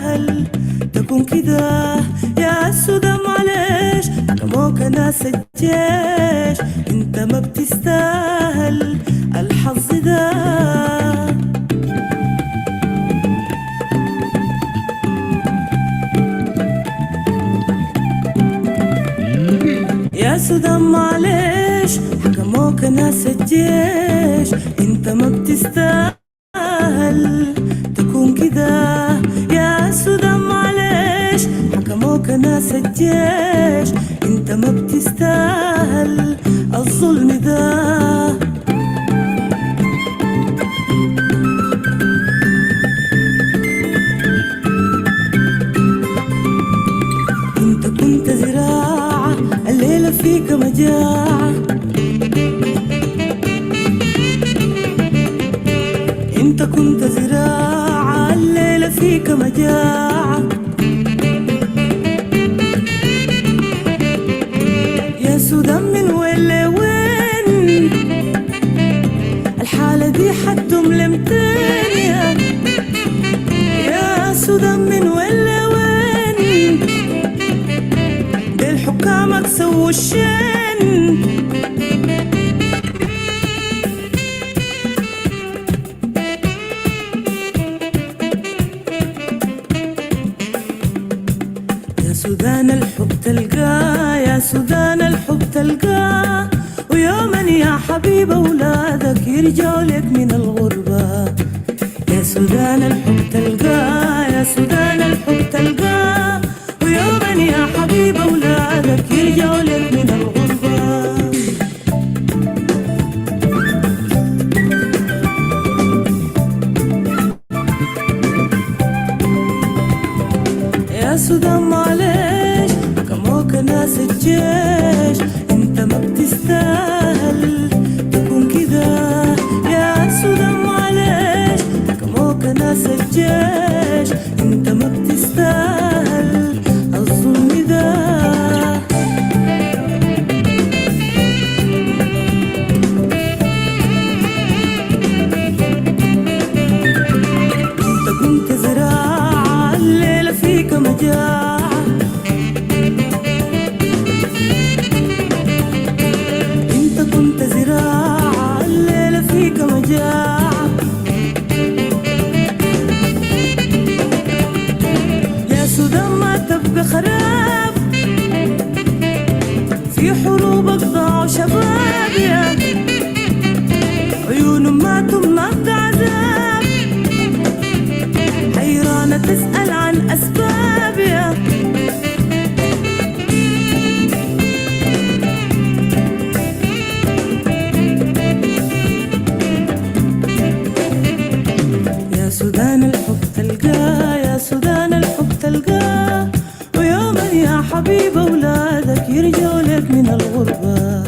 تستاهل تكون كده يا السودان معلش حكموك ناس الجيش انت ما بتستاهل الحظ ده يا سودان معلش حكموك ناس الجيش انت ما بتستاهل تكون كده يا سودان معلش حكموك ناس الجيش انت ما بتستاهل الظلم ده انت كنت زراعة الليلة فيك مجاعة انت كنت زراعة الليلة فيك مجاعة يا سودان من وين لوين الحالة دي حتم لمتين يا سودان من وين لوين ديل حكامك سووا الشين يا سودان الحب تلقاه يا سودان الحب تلقاه ويوما يا حبيب أولادك يرجعوا لك من الغربة يا سودان الحب تلقاه يا سودان الحب تلقاه ويوما يا حبيب أولادك يرجعوا لك من الغربة يا سودان معلش حكموك ناس الجيش انت ما بتستاهل تكون كده يا سودان معلش حكموك ناس الجيش انت ما بتستاهل الظلم ده انت كنت زراعة الليلة فيك مجاعة انت كنت زراعة الليلة فيك مجاعة يا سودان ما تبقى خراب في حروبك ضاعوا شباب يا عيونهم ماتوا من عذاب حيرانة تسأل عن أسباب يا يا سودان الحب تلقاه يا سودان الحب تلقاه ويوما يا حبيب أولادك يرجعوا لك من الغربة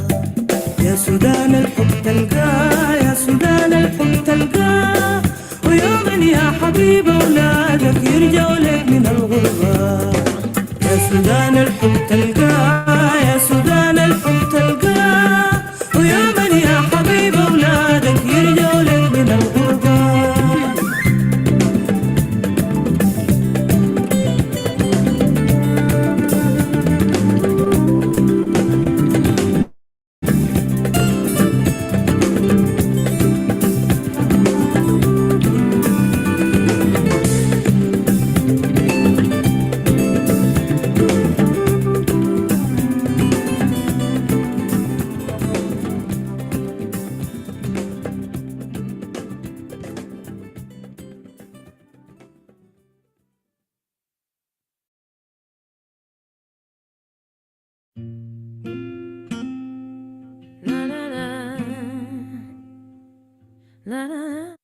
يا سودان الحب تلقاه يا سودان الحب تلقاه ويوما يا حبيب أولادك يرجعوا لك من الغربة يا سودان الحب تلقاه يا سودان الحب تلقاه ويوما يا حبيب أولادك يرجعوا لك من الغربة لا لا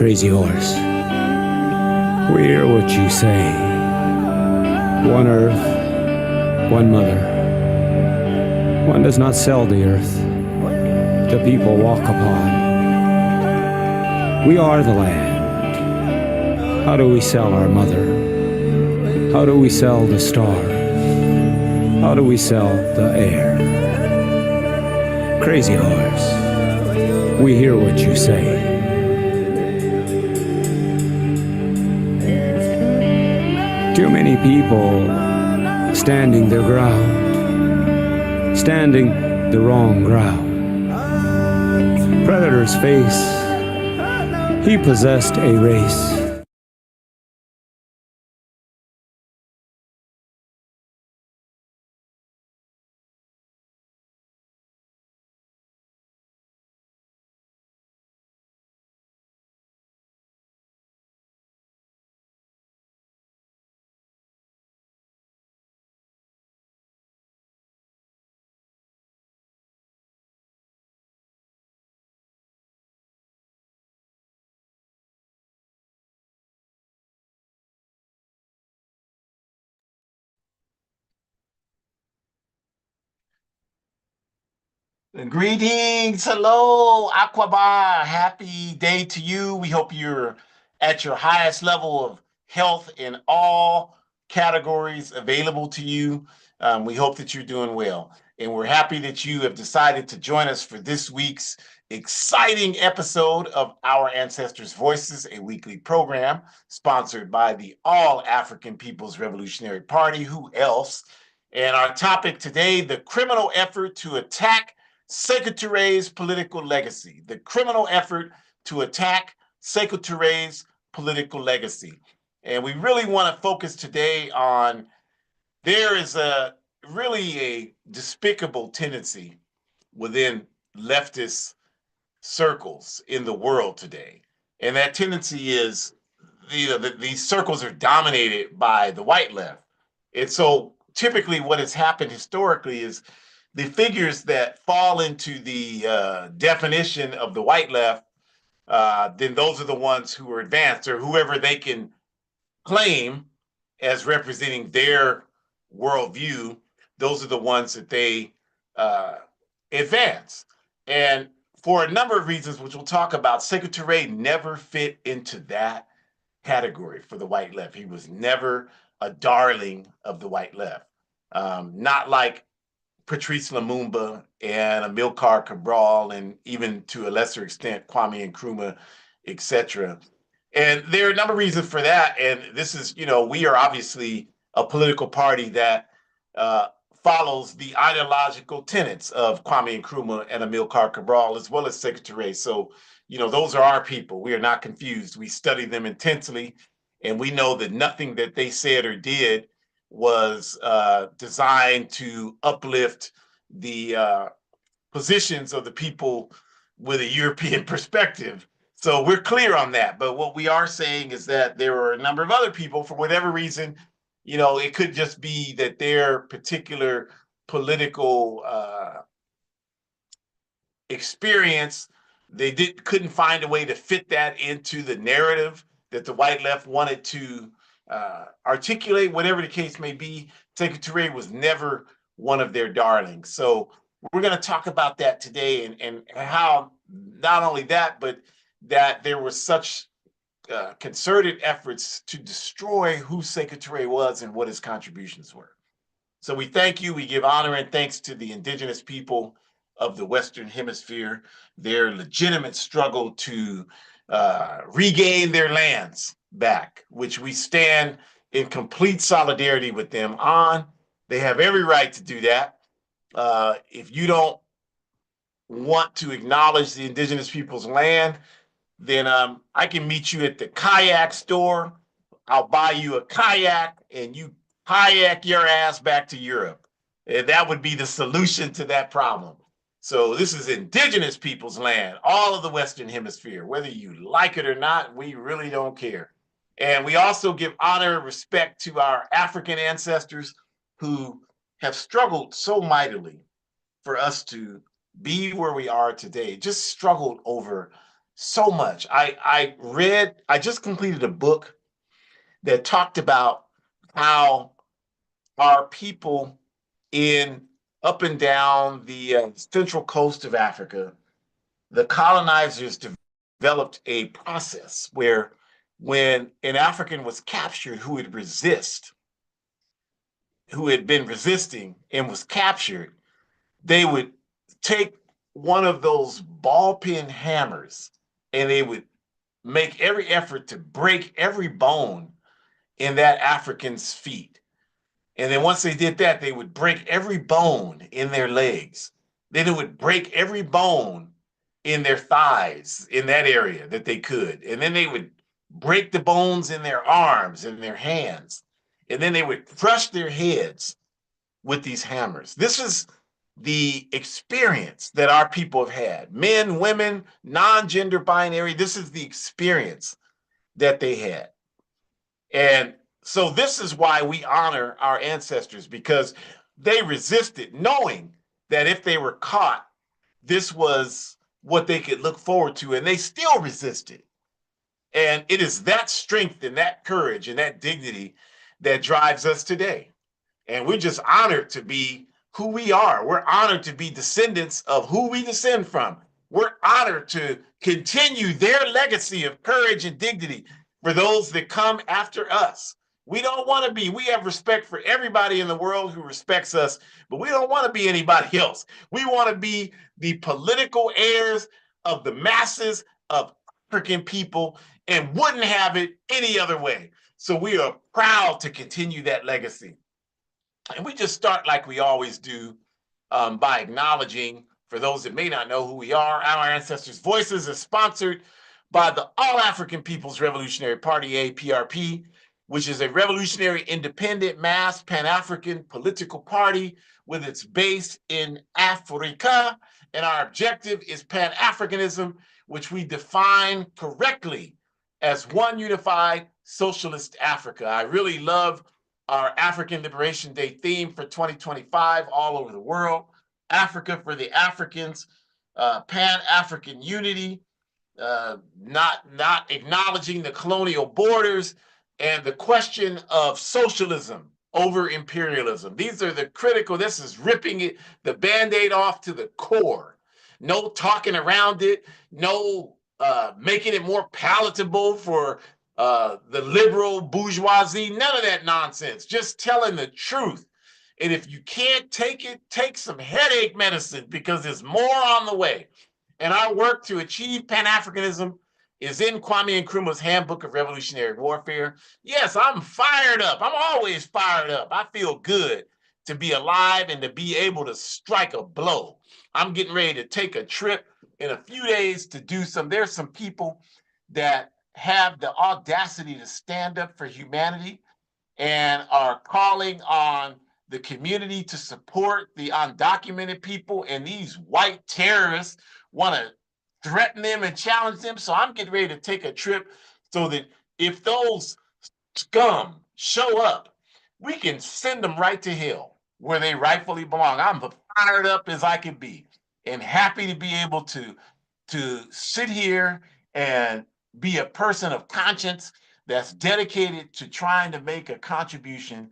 Crazy horse, we hear what you say. One earth, one mother. One does not sell the earth the people walk upon. We are the land. How do we sell our mother? How do we sell the stars? How do we sell the air? Crazy horse, we hear what you say. Too many people standing their ground, standing the wrong ground. Predator's face, he possessed a race. Greetings. Hello, Aquaba. Happy day to you. We hope you're at your highest level of health in all categories available to you. We hope that you're doing well. And we're happy that you have decided to join us for this week's exciting episode of Our Ancestors' Voices, a weekly program sponsored by the All African People's Revolutionary Party. Who else? And our topic today, the criminal effort to attack Sekou Ture's political legacy, the criminal effort to attack Sekou Ture's political legacy. And we really want to focus today on there is really a despicable tendency within leftist circles in the world today. And that tendency is these circles are dominated by the white left. And so typically what has happened historically is the figures that fall into the definition of the white left, then those are the ones who are advanced, or whoever they can claim as representing their worldview. Those are the ones that they advance. And for a number of reasons, which we'll talk about, Sekou Ture never fit into that category for the white left. He was never a darling of the white left. Not like Patrice Lumumba and Amilcar Cabral, and even to a lesser extent, Kwame Nkrumah, etc. And there are a number of reasons for that. And this is, we are obviously a political party that uh, follows the ideological tenets of Kwame Nkrumah and Amilcar Cabral, as well as Sekou Ture. So, those are our people. We are not confused. We study them intensely, and we know that nothing that they said or did was designed to uplift the positions of the people with a European perspective. So we're clear on that. But what we are saying is that there are a number of other people, for whatever reason, it could just be that their particular political experience, they couldn't find a way to fit that into the narrative that the white left wanted to articulate. Whatever the case may be, Sekou Ture was never one of their darlings. So we're going to talk about that today, and how not only that, but that there was such concerted efforts to destroy who Sekou Ture was and what his contributions were. So we thank you. We give honor and thanks to the indigenous people of the Western Hemisphere, their legitimate struggle to regain their lands back, which we stand in complete solidarity with them on. They have every right to do that. If you don't want to acknowledge the indigenous people's land, then I can meet you at the kayak store. I'll buy you a kayak and you kayak your ass back to Europe. And that would be the solution to that problem. So this is indigenous people's land, all of the Western Hemisphere. Whether you like it or not, we really don't care. And we also give honor and respect to our African ancestors who have struggled so mightily for us to be where we are today, just struggled over so much. I just completed a book that talked about how our people in up and down the central coast of Africa, the colonizers developed a process where when an African was captured who would resist, who had been resisting and was captured, they would take one of those ball peen hammers and they would make every effort to break every bone in that African's feet. And then once they did that, they would break every bone in their legs. Then it would break every bone in their thighs, in that area that they could. And then they would break the bones in their arms and their hands. And then they would crush their heads with these hammers. This is the experience that our people have had. Men, women, non-gender binary, this is the experience that they had. And so this is why we honor our ancestors, because they resisted, knowing that if they were caught, this was what they could look forward to, and they still resisted. And it is that strength and that courage and that dignity that drives us today. And we're just honored to be who we are. We're honored to be descendants of who we descend from. We're honored to continue their legacy of courage and dignity for those that come after us. We don't want to be, we have respect for everybody in the world who respects us, but we don't want to be anybody else. We want to be the political heirs of the masses of African people and wouldn't have it any other way. So we are proud to continue that legacy. And we just start like we always do by acknowledging, for those that may not know who we are, Our Ancestors' Voices is sponsored by the All African People's Revolutionary Party, APRP, which is a revolutionary, independent, mass, Pan-African political party with its base in Africa. And our objective is Pan-Africanism, which we define correctly as one unified socialist Africa. I really love our African Liberation Day theme for 2025 all over the world. Africa for the Africans, Pan-African unity, not acknowledging the colonial borders, and the question of socialism over imperialism. These are the critical, this is ripping the Band-Aid off to the core. No talking around it, no making it more palatable for the liberal bourgeoisie, none of that nonsense, just telling the truth. And if you can't take it, take some headache medicine, because there's more on the way. And our work to achieve Pan-Africanism is in Kwame Nkrumah's Handbook of Revolutionary Warfare. Yes, I'm fired up. I'm always fired up. I feel good to be alive and to be able to strike a blow. I'm getting ready to take a trip in a few days to do there's some people that have the audacity to stand up for humanity and are calling on the community to support the undocumented people, and these white terrorists want to threaten them and challenge them. So I'm getting ready to take a trip so that if those scum show up, we can send them right to hell where they rightfully belong. I'm fired up as I can be and happy to be able to sit here and be a person of conscience that's dedicated to trying to make a contribution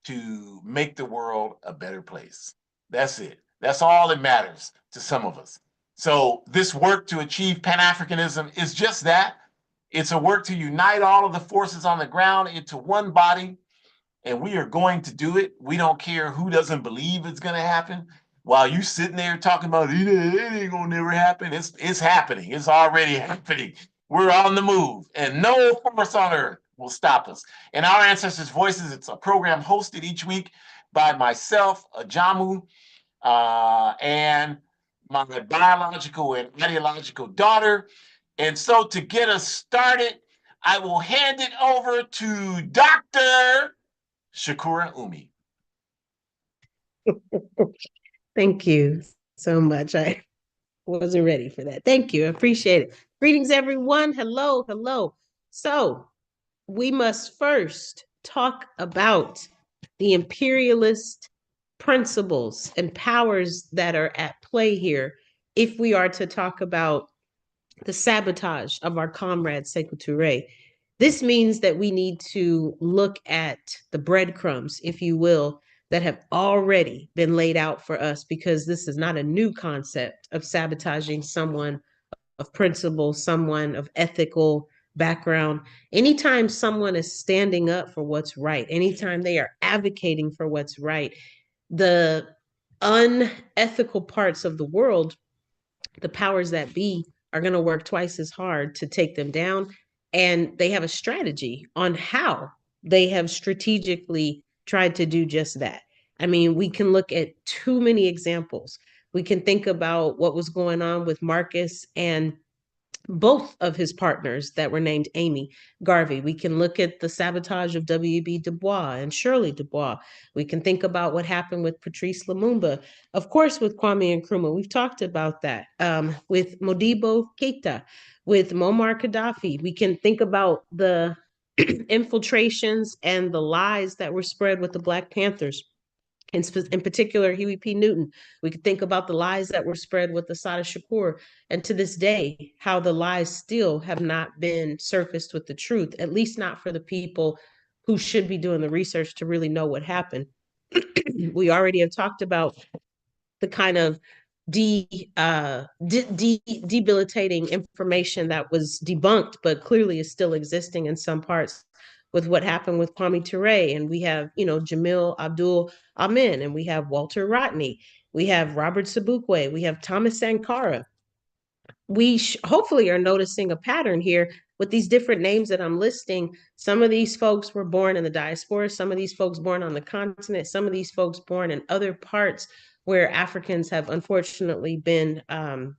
to make the world a better place. That's it. That's all that matters to some of us. So this work to achieve Pan-Africanism is just that. It's a work to unite all of the forces on the ground into one body, and we are going to do it. We don't care who doesn't believe it's going to happen. While you sitting there talking about it ain't gonna never happen, it's happening. It's already happening. We're on the move, and no force on earth will stop us. And Our Ancestors' Voices, it's a program hosted each week by myself, Ajamu, and my biological and ideological daughter. And so to get us started, I will hand it over to Dr. Shakura Umi. Thank you so much. I wasn't ready for that. Thank you. I appreciate it. Greetings, everyone. Hello, hello. So we must first talk about the imperialist principles and powers that are at play here if we are to talk about the sabotage of our comrade Sekou Ture. This means that we need to look at the breadcrumbs, if you will, that have already been laid out for us, because this is not a new concept of sabotaging someone of principle, someone of ethical background. Anytime someone is standing up for what's right, anytime they are advocating for what's right, the unethical parts of the world, the powers that be, are going to work twice as hard to take them down. And they have a strategy on how they have strategically tried to do just that. I mean, we can look at too many examples. We can think about what was going on with Marcus and both of his partners that were named Amy Garvey. We can look at the sabotage of W.E.B. Du Bois and Shirley Du Bois. We can think about what happened with Patrice Lumumba. Of course, with Kwame Nkrumah, we've talked about that. With Modibo Keita, with Muammar Gaddafi, we can think about the infiltrations and the lies that were spread with the Black Panthers. In particular, Huey P. Newton. We could think about the lies that were spread with Assata Shakur. And to this day, how the lies still have not been surfaced with the truth, at least not for the people who should be doing the research to really know what happened. We already have talked about the kind of debilitating information that was debunked, but clearly is still existing in some parts, with what happened with Kwame Ture. And we have, Jamil Abdul Amin, and we have Walter Rodney, we have Robert Sabukwe, we have Thomas Sankara. We hopefully are noticing a pattern here with these different names that I'm listing. Some of these folks were born in the diaspora, some of these folks born on the continent, some of these folks born in other parts where Africans have unfortunately been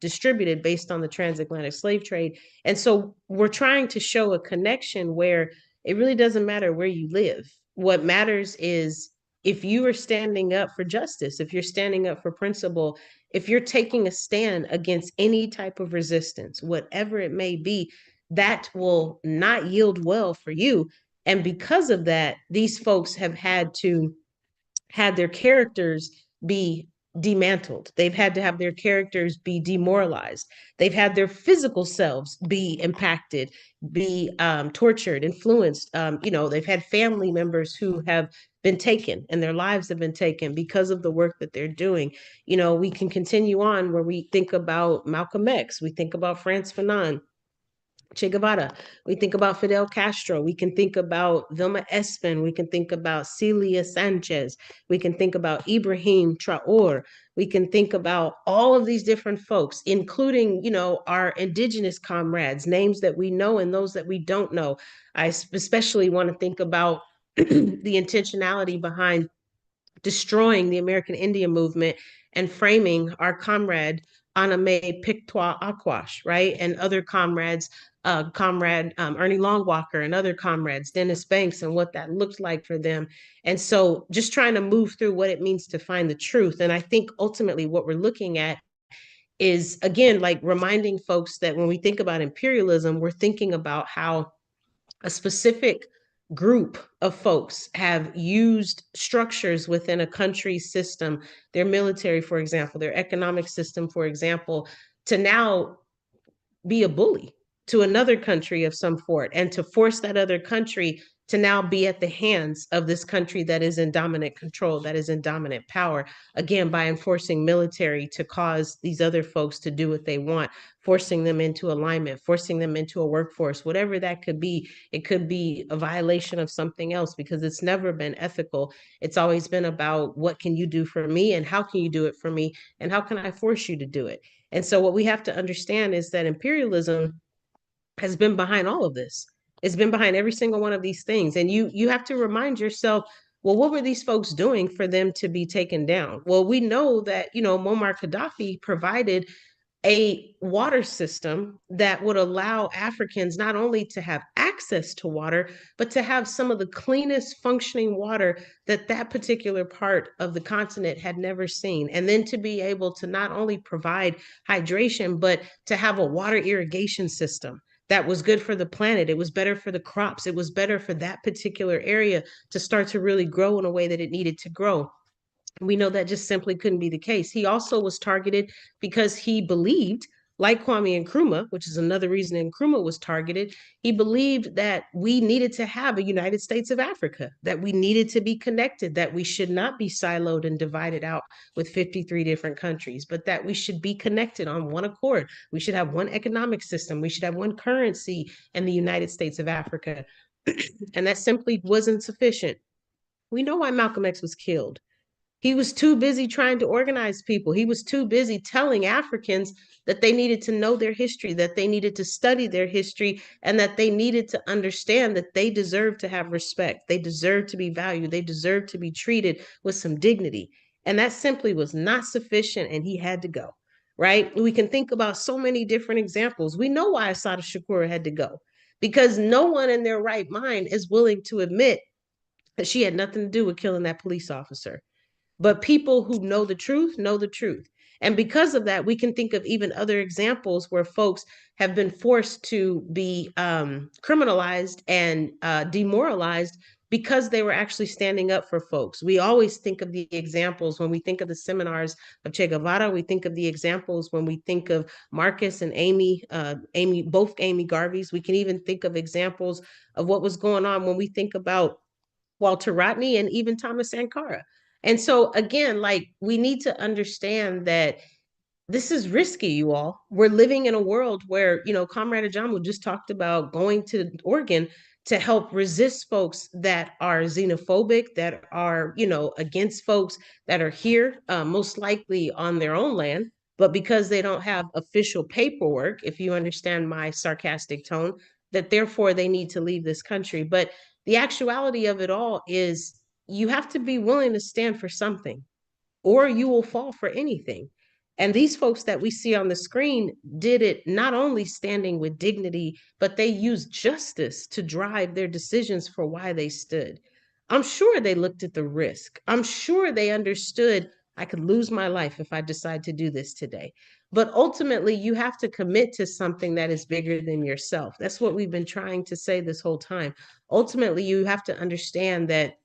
distributed based on the transatlantic slave trade. And so we're trying to show a connection where it really doesn't matter where you live. What matters is if you are standing up for justice, if you're standing up for principle, if you're taking a stand against any type of resistance, whatever it may be, that will not yield well for you. And because of that, these folks have had to have their characters be demantled. They've had to have their characters be demoralized. They've had their physical selves be impacted, be tortured, influenced. They've had family members who have been taken and their lives have been taken because of the work that they're doing. We can continue on where we think about Malcolm X, we think about Frantz Fanon, Che Guevara. We think about Fidel Castro. We can think about Vilma Espin. We can think about Celia Sanchez. We can think about Ibrahim Traore. We can think about all of these different folks, including, our indigenous comrades, names that we know and those that we don't know. I especially want to think about the intentionality behind destroying the American Indian movement and framing our comrade Aname Pictois Akwash, right? And other comrades, comrade Ernie Longwalker and other comrades, Dennis Banks, and what that looked like for them. And so just trying to move through what it means to find the truth. And I think ultimately what we're looking at is, again, like reminding folks that when we think about imperialism, we're thinking about how a specific group of folks have used structures within a country's system, their military, for example, their economic system, for example, to now be a bully to another country of some sort, and to force that other country to now be at the hands of this country that is in dominant control, that is in dominant power, again, by enforcing military to cause these other folks to do what they want, forcing them into alignment, forcing them into a workforce, whatever that could be. It could be a violation of something else, because it's never been ethical. It's always been about what can you do for me and how can you do it for me and how can I force you to do it? And so what we have to understand is that imperialism has been behind all of this. It's been behind every single one of these things. And you have to remind yourself, well, what were these folks doing for them to be taken down? Well, we know that, Muammar Gaddafi provided a water system that would allow Africans not only to have access to water, but to have some of the cleanest functioning water that that particular part of the continent had never seen. And then to be able to not only provide hydration, but to have a water irrigation system that was good for the planet. It was better for the crops. It was better for that particular area to start to really grow in a way that it needed to grow. We know that just simply couldn't be the case. He also was targeted because he believed Like Kwame Nkrumah, which is another reason Nkrumah was targeted, he believed that we needed to have a United States of Africa, that we needed to be connected, that we should not be siloed and divided out with 53 different countries, but that we should be connected on one accord. We should have one economic system. We should have one currency in the United States of Africa. And that simply wasn't sufficient. We know why Malcolm X was killed. He was too busy trying to organize people. He was too busy telling Africans that they needed to know their history, that they needed to study their history, and that they needed to understand that they deserve to have respect. They deserve to be valued. They deserve to be treated with some dignity. And that simply was not sufficient, and he had to go, right? We can think about so many different examples. We know why Assata Shakur had to go, because no one in their right mind is willing to admit that she had nothing to do with killing that police officer. But people who know the truth know the truth. And because of that, we can think of even other examples where folks have been forced to be criminalized and demoralized because they were actually standing up for folks. We always think of the examples when we think of the seminars of Che Guevara. We think of the examples when we think of Marcus and Amy, both Amy Garveys. We can even think of examples of what was going on when we think about Walter Rodney and even Thomas Sankara. And so again, like we need to understand that this is risky, you all. We're living in a world where, Comrade Ajamu just talked about going to Oregon to help resist folks that are xenophobic, that are, against folks that are here, most likely on their own land, but because they don't have official paperwork, if you understand my sarcastic tone, that therefore they need to leave this country. But the actuality of it all is you have to be willing to stand for something, or you will fall for anything. And these folks that we see on the screen did it not only standing with dignity, but they used justice to drive their decisions for why they stood. I'm sure they looked at the risk. I'm sure they understood I could lose my life if I decide to do this today. But ultimately, you have to commit to something that is bigger than yourself. That's what we've been trying to say this whole time. Ultimately, you have to understand that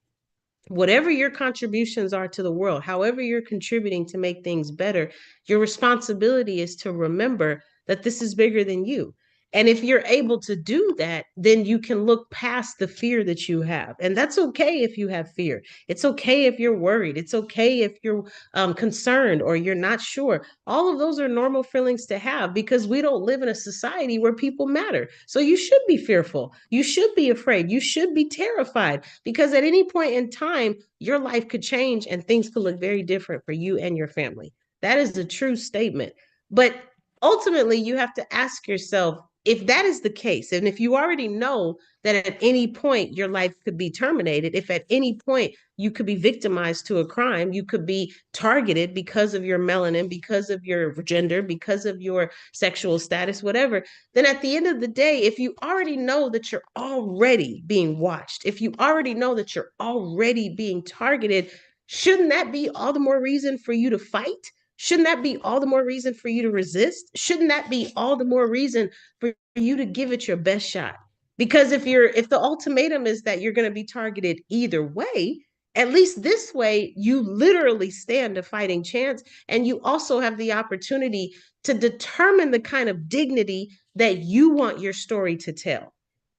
whatever your contributions are to the world, however you're contributing to make things better, your responsibility is to remember that this is bigger than you. And if you're able to do that, then you can look past the fear that you have. And that's okay if you have fear. It's okay if you're worried. It's okay if you're concerned or you're not sure. All of those are normal feelings to have because we don't live in a society where people matter. So you should be fearful. You should be afraid. You should be terrified because at any point in time, your life could change and things could look very different for you and your family. That is a true statement. But ultimately, you have to ask yourself, if that is the case, and if you already know that at any point your life could be terminated, if at any point you could be victimized to a crime, you could be targeted because of your melanin, because of your gender, because of your sexual status, whatever, then at the end of the day, if you already know that you're already being watched, if you already know that you're already being targeted, shouldn't that be all the more reason for you to fight? Shouldn't that be all the more reason for you to resist? Shouldn't that be all the more reason for you to give it your best shot? Because if the ultimatum is that you're going to be targeted either way, at least this way you literally stand a fighting chance, and you also have the opportunity to determine the kind of dignity that you want your story to tell.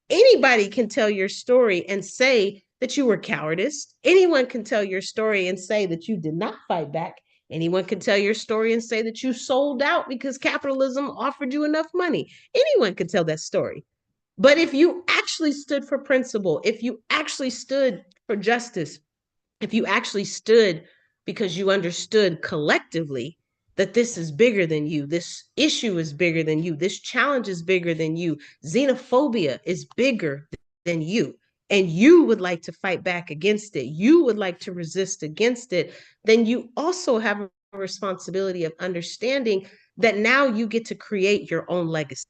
Anybody can tell your story and say that you were cowardice. Anyone can tell your story and say that you did not fight back. Anyone can tell your story and say that you sold out because capitalism offered you enough money. Anyone can tell that story. But if you actually stood for principle, if you actually stood for justice, if you actually stood because you understood collectively that this is bigger than you, this issue is bigger than you, this challenge is bigger than you, xenophobia is bigger than you, and you would like to fight back against it, you would like to resist against it, then you also have a responsibility of understanding that now you get to create your own legacy.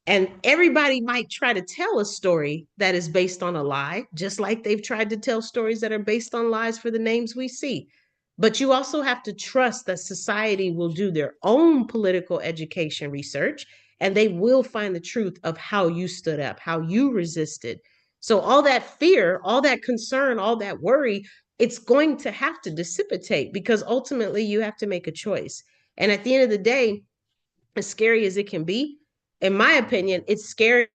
And everybody might try to tell a story that is based on a lie, just like they've tried to tell stories that are based on lies for the names we see. But you also have to trust that society will do their own political education research, and they will find the truth of how you stood up, how you resisted. So all that fear, all that concern, all that worry, it's going to have to dissipate because ultimately you have to make a choice. And at the end of the day, as scary as it can be, in my opinion, it's scarier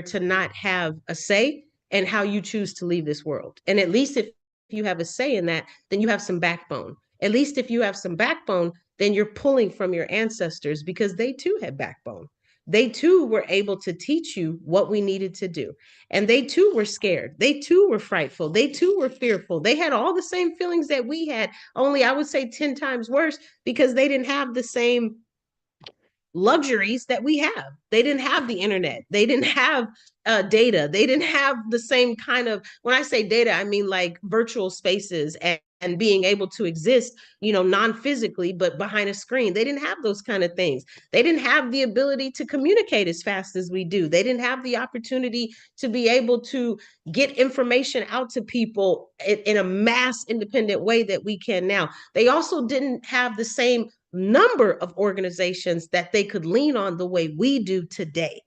to not have a say in how you choose to leave this world. And at least if you have a say in that, then you have some backbone. At least if you have some backbone, then you're pulling from your ancestors because they too had backbone. They too were able to teach you what we needed to do. And they too were scared. They too were frightful. They too were fearful. They had all the same feelings that we had, only I would say 10 times worse because they didn't have the same luxuries that we have. They didn't have the internet. They didn't have data. They didn't have the same kind of, when I say data, I mean like virtual spaces and being able to exist, non-physically, but behind a screen. They didn't have those kind of things. They didn't have the ability to communicate as fast as we do. They didn't have the opportunity to be able to get information out to people in a mass independent way that we can now. They also didn't have the same number of organizations that they could lean on the way we do today.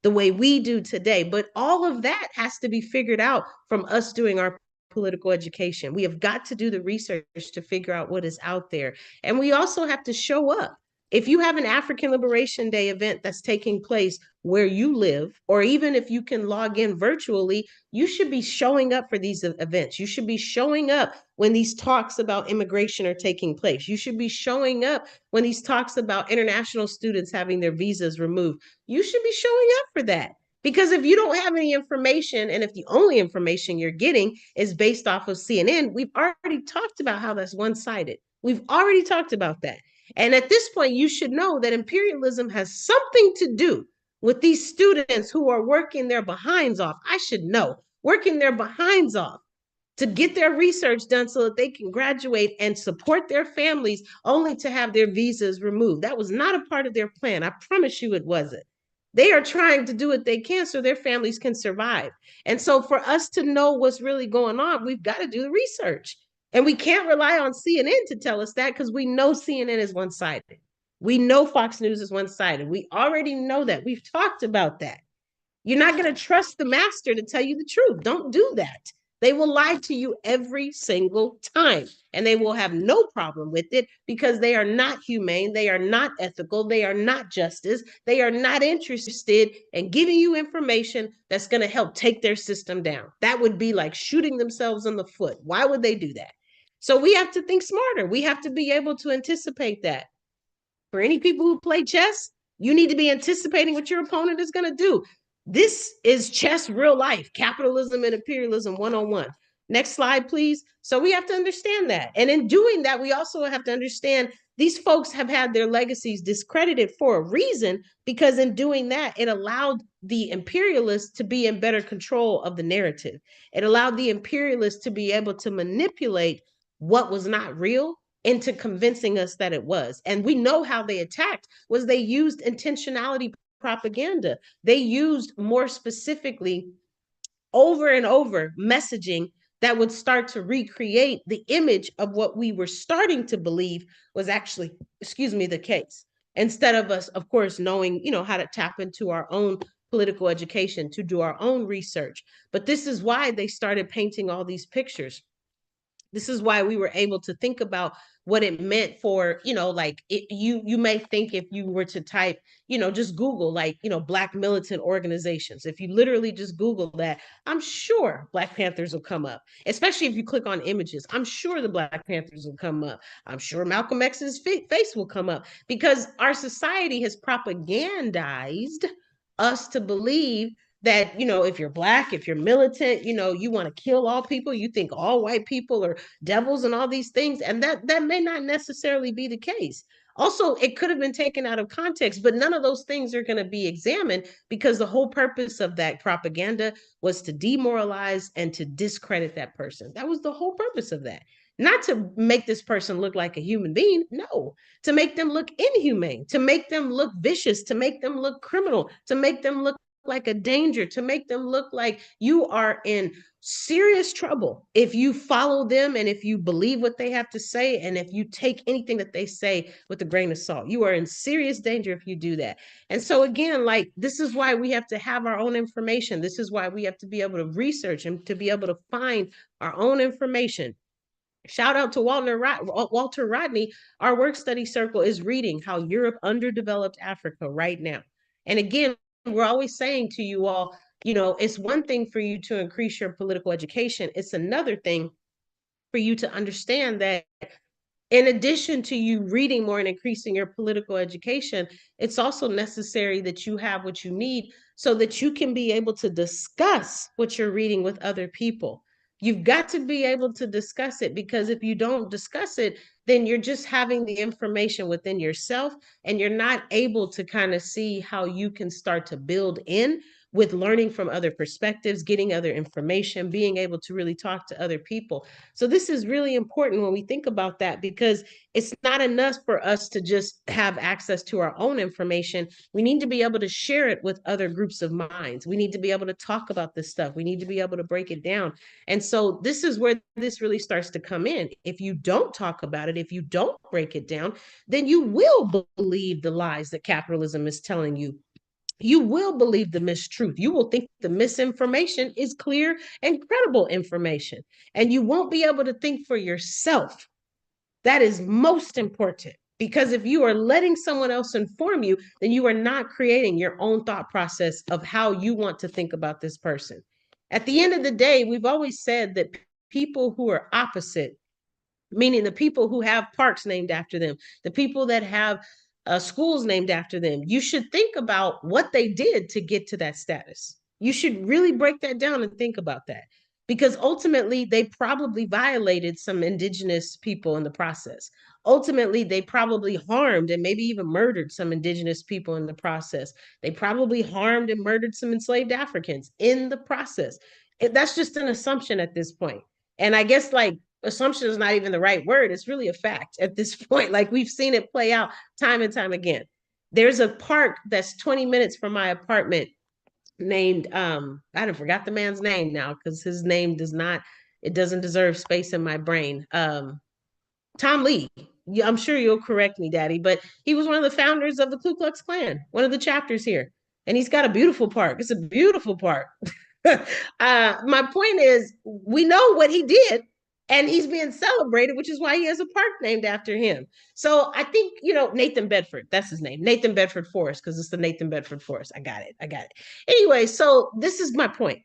But all of that has to be figured out from us doing our political education. We have got to do the research to figure out what is out there. And we also have to show up. If you have an African Liberation Day event that's taking place where you live, or even if you can log in virtually, you should be showing up for these events. You should be showing up when these talks about immigration are taking place. You should be showing up when these talks about international students having their visas removed. You should be showing up for that. Because if you don't have any information, and if the only information you're getting is based off of CNN, we've already talked about how that's one-sided. We've already talked about that. And at this point, you should know that imperialism has something to do with these students who are working their behinds off. I should know, working their behinds off to get their research done so that they can graduate and support their families only to have their visas removed. That was not a part of their plan. I promise you it wasn't. They are trying to do what they can so their families can survive. And so for us to know what's really going on, we've got to do the research. And we can't rely on CNN to tell us that because we know CNN is one-sided. We know Fox News is one-sided. We already know that. We've talked about that. You're not going to trust the master to tell you the truth. Don't do that. They will lie to you every single time, and they will have no problem with it because they are not humane. They are not ethical. They are not justice. They are not interested in giving you information that's going to help take their system down. That would be like shooting themselves in the foot. Why would they do that? So we have to think smarter. We have to be able to anticipate that. For any people who play chess, you need to be anticipating what your opponent is going to do. This is chess real life, capitalism and imperialism 101. Next slide, please. So we have to understand that. And in doing that, we also have to understand these folks have had their legacies discredited for a reason, because in doing that, it allowed the imperialists to be in better control of the narrative. It allowed the imperialists to be able to manipulate what was not real into convincing us that it was. And we know how they attacked was they used intentionality propaganda. They used, more specifically, over and over messaging that would start to recreate the image of what we were starting to believe was actually, the case. Instead of us, of course, knowing, how to tap into our own political education, to do our own research. But this is why they started painting all these pictures. This is why we were able to think about what it meant for, like you may think, if you were to type, just Google, like, Black militant organizations. If you literally just Google that, I'm sure Black Panthers will come up, especially if you click on images. I'm sure the Black Panthers will come up. I'm sure Malcolm X's face will come up, because our society has propagandized us to believe that, if you're Black, if you're militant, you want to kill all people, you think all white people are devils and all these things. And that may not necessarily be the case. Also, it could have been taken out of context, but none of those things are going to be examined, because the whole purpose of that propaganda was to demoralize and to discredit that person. That was the whole purpose of that. Not to make this person look like a human being, no, to make them look inhumane, to make them look vicious, to make them look criminal, to make them look like a danger, to make them look like you are in serious trouble if you follow them, and if you believe what they have to say, and if you take anything that they say with a grain of salt. You are in serious danger if you do that. And so again, like, this is why we have to have our own information. This is why we have to be able to research and to be able to find our own information. Shout out to Walter Rodney. Our work study circle is reading How Europe Underdeveloped Africa right now. And again, we're always saying to you all, it's one thing for you to increase your political education. It's another thing for you to understand that in addition to you reading more and increasing your political education, it's also necessary that you have what you need so that you can be able to discuss what you're reading with other people. You've got to be able to discuss it, because if you don't discuss it, then you're just having the information within yourself and you're not able to kind of see how you can start to build in with learning from other perspectives, getting other information, being able to really talk to other people. So this is really important when we think about that, because it's not enough for us to just have access to our own information. We need to be able to share it with other groups of minds. We need to be able to talk about this stuff. We need to be able to break it down. And so this is where this really starts to come in. If you don't talk about it, if you don't break it down, then you will believe the lies that capitalism is telling you. You will believe the mistruth. You will think the misinformation is clear and credible information, and you won't be able to think for yourself. That is most important, because if you are letting someone else inform you, then you are not creating your own thought process of how you want to think about this person. At the end of the day, we've always said that people who are opposite, meaning the people who have parks named after them, the people that have schools named after them, you should think about what they did to get to that status. You should really break that down and think about that, because ultimately they probably violated some indigenous people in the process. Ultimately, they probably harmed and maybe even murdered some indigenous people in the process. They probably harmed and murdered some enslaved Africans in the process. That's just an assumption at this point. And I guess, like, assumption is not even the right word. It's really a fact at this point. Like, we've seen it play out time and time again. There's a park that's 20 minutes from my apartment named, I forgot the man's name now, because his name doesn't deserve space in my brain. Tom Lee. I'm sure you'll correct me, Daddy, but he was one of the founders of the Ku Klux Klan, one of the chapters here. And he's got a beautiful park. It's a beautiful park. My point is, we know what he did, and he's being celebrated, which is why he has a park named after him. So I think, Nathan Bedford, that's his name, Nathan Bedford Forest, because it's the Nathan Bedford Forest. I got it. Anyway, so this is my point.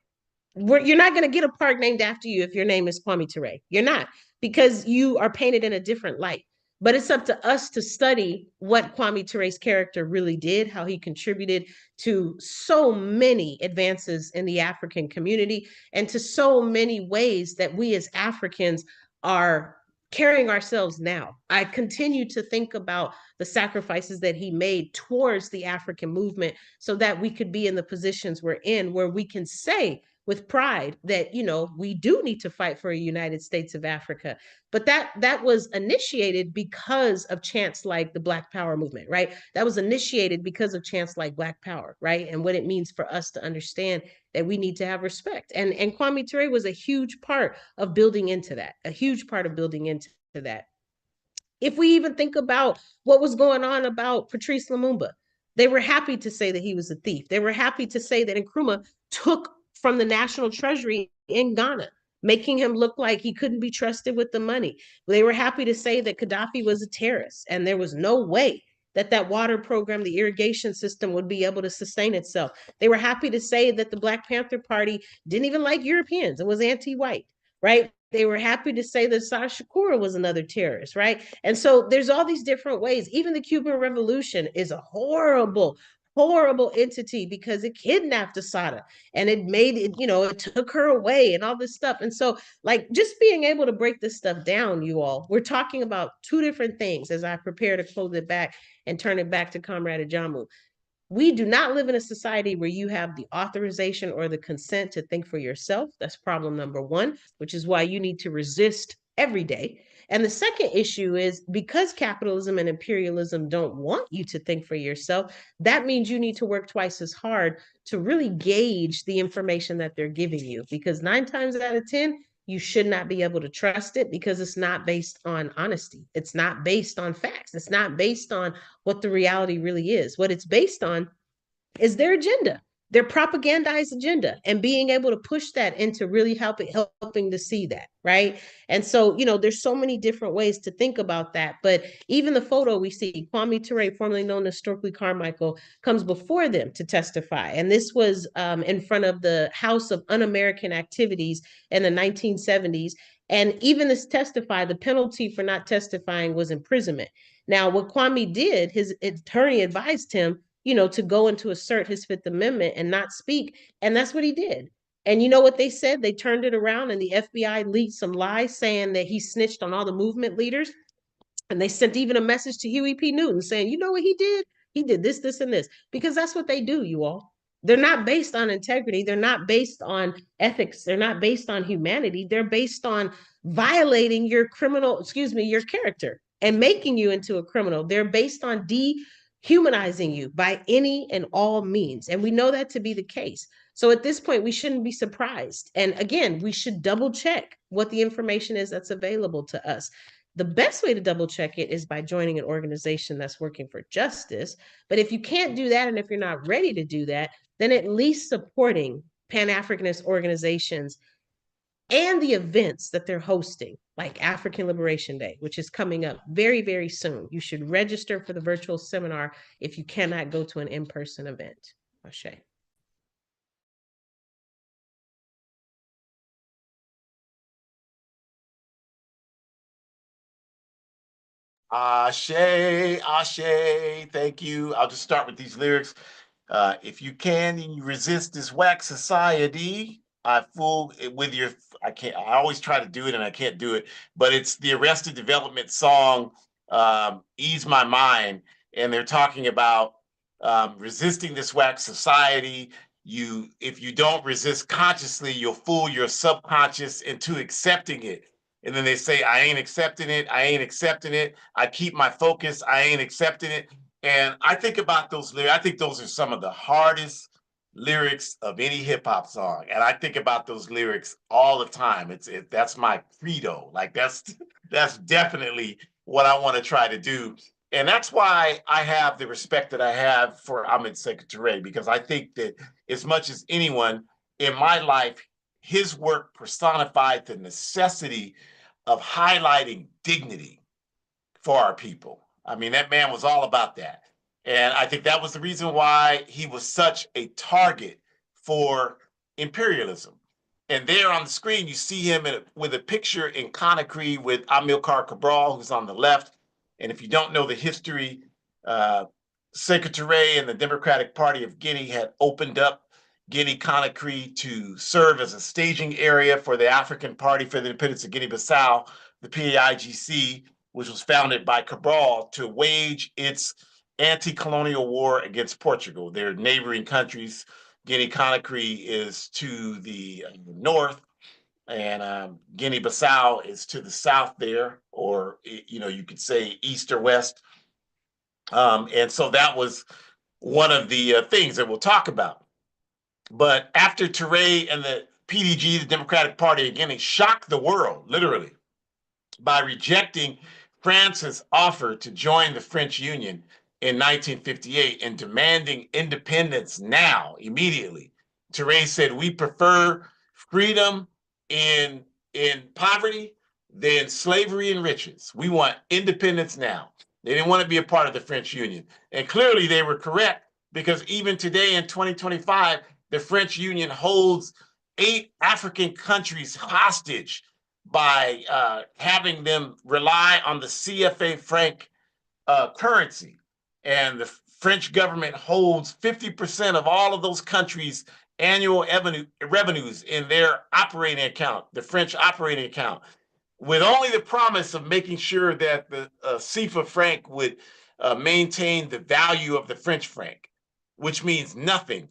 You're not going to get a park named after you if your name is Kwame Ture. You're not, because you are painted in a different light. But it's up to us to study what Kwame Ture's character really did, how he contributed to so many advances in the African community, and to so many ways that we as Africans are carrying ourselves now. I continue to think about the sacrifices that he made towards the African movement so that we could be in the positions we're in, where we can say with pride that, we do need to fight for a United States of Africa. But that was initiated because of chants like the Black Power movement, right? That was initiated because of chants like Black Power, right? And what it means for us to understand that we need to have respect. And Kwame Ture was a huge part of building into that, a huge part of building into that. If we even think about what was going on about Patrice Lumumba, they were happy to say that he was a thief. They were happy to say that Nkrumah took from the national treasury in Ghana, making him look like he couldn't be trusted with the money. They were happy to say that Gaddafi was a terrorist, and there was no way that water program, the irrigation system, would be able to sustain itself. They were happy to say that the Black Panther Party didn't even like Europeans and was anti-white, right? They were happy to say that Sar Shakur was another terrorist, right? And so there's all these different ways. Even the Cuban Revolution is a horrible, horrible entity, because it kidnapped Assata and it made it, it took her away and all this stuff. And so, like, just being able to break this stuff down, you all, we're talking about two different things as I prepare to close it back and turn it back to Comrade Ajamu. We do not live in a society where you have the authorization or the consent to think for yourself. That's problem number one, which is why you need to resist every day. And the second issue is, because capitalism and imperialism don't want you to think for yourself, that means you need to work twice as hard to really gauge the information that they're giving you. Because 9 times out of 10, you should not be able to trust it, because it's not based on honesty. It's not based on facts. It's not based on what the reality really is. What it's based on is their agenda. their propagandized agenda and being able to push that into really helping to see that, right? And so, there's so many different ways to think about that. But even the photo we see, Kwame Ture, formerly known as Stokely Carmichael, comes before them to testify. And this was in front of the House of Un-American Activities in the 1970s. And even this testify, the penalty for not testifying was imprisonment. Now, what Kwame did, his attorney advised him, to go and to assert his Fifth Amendment and not speak. And that's what he did. And you know what they said? They turned it around and the FBI leaked some lies saying that he snitched on all the movement leaders. And they sent even a message to Huey P. Newton saying, you know what he did? He did this, this, and this. Because that's what they do, you all. They're not based on integrity. They're not based on ethics. They're not based on humanity. They're based on violating your your character and making you into a criminal. They're based on dehumanizing you by any and all means. And we know that to be the case. So at this point, we shouldn't be surprised. And again, we should double check what the information is that's available to us. The best way to double check it is by joining an organization that's working for justice. But if you can't do that, and if you're not ready to do that, then at least supporting Pan-Africanist organizations and the events that they're hosting, like African Liberation Day, which is coming up very, very soon. You should register for the virtual seminar if you cannot go to an in-person event. Ashe. Ashe, Ashe, thank you. I'll just start with these lyrics. If you can and you resist this whack society, I fool with your, I can't, I always try to do it and I can't do it, but it's the Arrested Development song, Ease My Mind. And they're talking about resisting this whack society. If you don't resist consciously, you'll fool your subconscious into accepting it. And then they say, I ain't accepting it. I ain't accepting it. I keep my focus. I ain't accepting it. And I think about those lyrics. I think those are some of the hardest lyrics of any hip hop song. And I think about those lyrics all the time. That's my credo. Like that's definitely what I want to try to do. And that's why I have the respect that I have for Ahmed Sekou Ture, because I think that as much as anyone in my life, his work personified the necessity of highlighting dignity for our people. I mean, that man was all about that. And I think that was the reason why he was such a target for imperialism. And there on the screen, you see him with a picture in Conakry with Amilcar Cabral, who's on the left. And if you don't know the history, Sekou Ture and the Democratic Party of Guinea had opened up Guinea-Conakry to serve as a staging area for the African Party for the Independence of Guinea-Bissau, the PAIGC, which was founded by Cabral to wage its anti-colonial war against Portugal. Their neighboring countries, Guinea-Conakry is to the north, and Guinea-Bissau is to the south there, or you could say east or west. And so that was one of the things that we'll talk about. But after Ture and the PDG, the Democratic Party of Guinea, shocked the world, literally, by rejecting France's offer to join the French Union in 1958 and demanding independence now, immediately. Ture said, we prefer freedom in poverty than slavery and riches. We want independence now. They didn't want to be a part of the French Union. And clearly they were correct, because even today in 2025, the French Union holds 8 African countries hostage by having them rely on the CFA franc currency. And the French government holds 50% of all of those countries' annual revenues in their operating account, the French operating account, with only the promise of making sure that the CFA franc would maintain the value of the French franc, which means nothing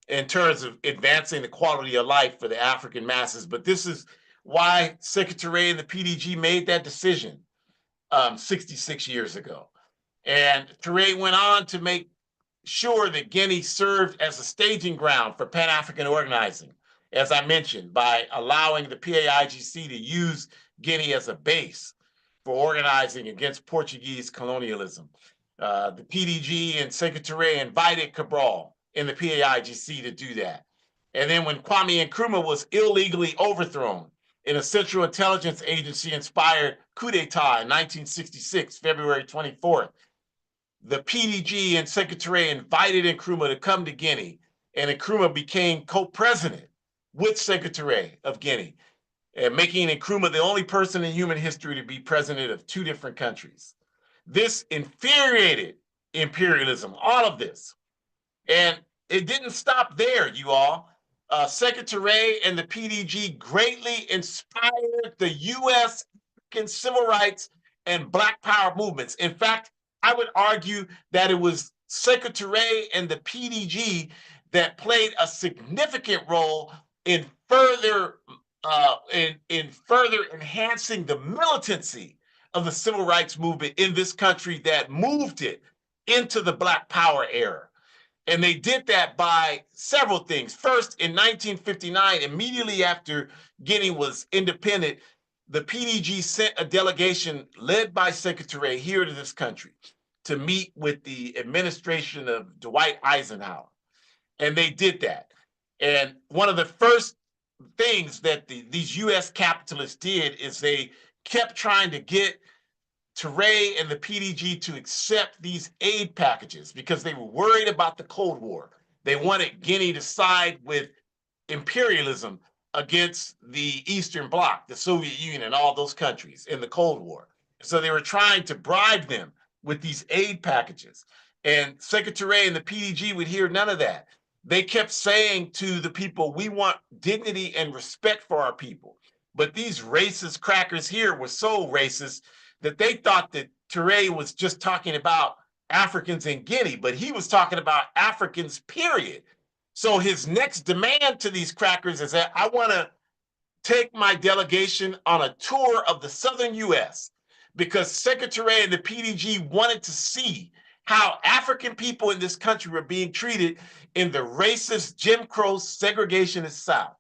in terms of advancing the quality of life for the African masses. But this is why Sekou Ture and the PDG made that decision 66 years ago. And Ture went on to make sure that Guinea served as a staging ground for Pan-African organizing, as I mentioned, by allowing the PAIGC to use Guinea as a base for organizing against Portuguese colonialism. The PDG and Sekou Ture invited Cabral in the PAIGC to do that. And then when Kwame Nkrumah was illegally overthrown in a Central Intelligence Agency inspired coup d'etat in 1966, February 24th, the PDG and Sekou Ture invited Nkrumah to come to Guinea, and Nkrumah became co-president with Sekou Ture of Guinea, and making Nkrumah the only person in human history to be president of two different countries. This infuriated imperialism, all of this. And it didn't stop there, you all. Sekou Ture and the PDG greatly inspired the U.S. civil rights and Black Power movements. In fact, I would argue that it was Sekou Ture and the PDG that played a significant role in further enhancing the militancy of the civil rights movement in this country that moved it into the Black Power era. And they did that by several things. First, in 1959, immediately after Guinea was independent, the PDG sent a delegation led by Sekou Ture here to this country to meet with the administration of Dwight Eisenhower. And they did that. And one of the first things that these U.S. capitalists did is they kept trying to get Ture and the PDG to accept these aid packages because they were worried about the Cold War. They wanted Guinea to side with imperialism against the Eastern Bloc, the Soviet Union, and all those countries in the Cold War. So they were trying to bribe them with these aid packages. And Sekou Ture and the PDG would hear none of that. They kept saying to the people, we want dignity and respect for our people. But these racist crackers here were so racist that they thought that Ture was just talking about Africans in Guinea, but he was talking about Africans, period. So his next demand to these crackers is that I want to take my delegation on a tour of the southern U.S. because Sekou Ture and the PDG wanted to see how African people in this country were being treated in the racist Jim Crow segregationist South.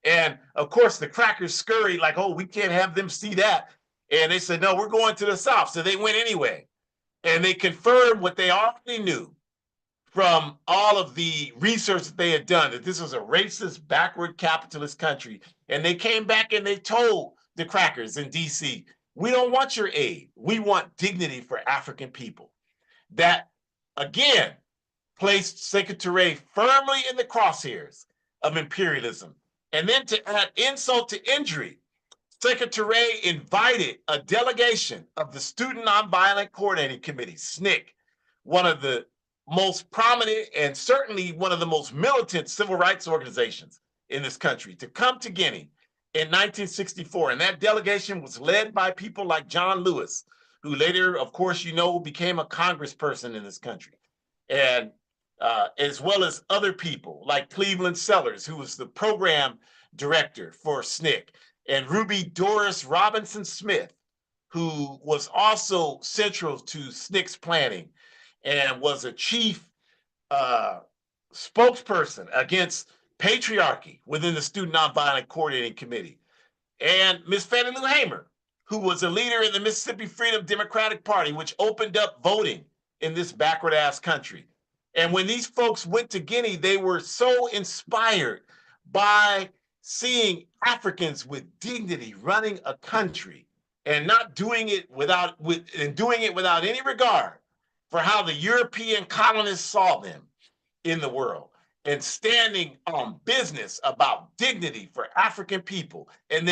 And of course, the crackers scurried like, oh, we can't have them see that. And they said, no, we're going to the South. So they went anyway. And they confirmed what they already knew from all of the research that they had done, that this was a racist, backward capitalist country. And they came back and they told the crackers in DC, we don't want your aid. We want dignity for African people. That, again, placed Sekou Ture firmly in the crosshairs of imperialism. And then to add insult to injury, Sekou Ture invited a delegation of the Student Nonviolent Coordinating Committee, SNCC, one of the most prominent and certainly one of the most militant civil rights organizations in this country, to come to Guinea in 1964. And that delegation was led by people like John Lewis, who later, of course, you know, became a congressperson in this country. And as well as other people like Cleveland Sellers, who was the program director for SNCC, and Ruby Doris Robinson Smith, who was also central to SNCC's planning and was a chief spokesperson against patriarchy within the Student Nonviolent Coordinating Committee. And Miss Fannie Lou Hamer, who was a leader in the Mississippi Freedom Democratic Party, which opened up voting in this backward-ass country. And when these folks went to Guinea, they were so inspired by seeing Africans with dignity running a country and not doing it without any regard for how the European colonists saw them in the world, and standing on business about dignity for African people. And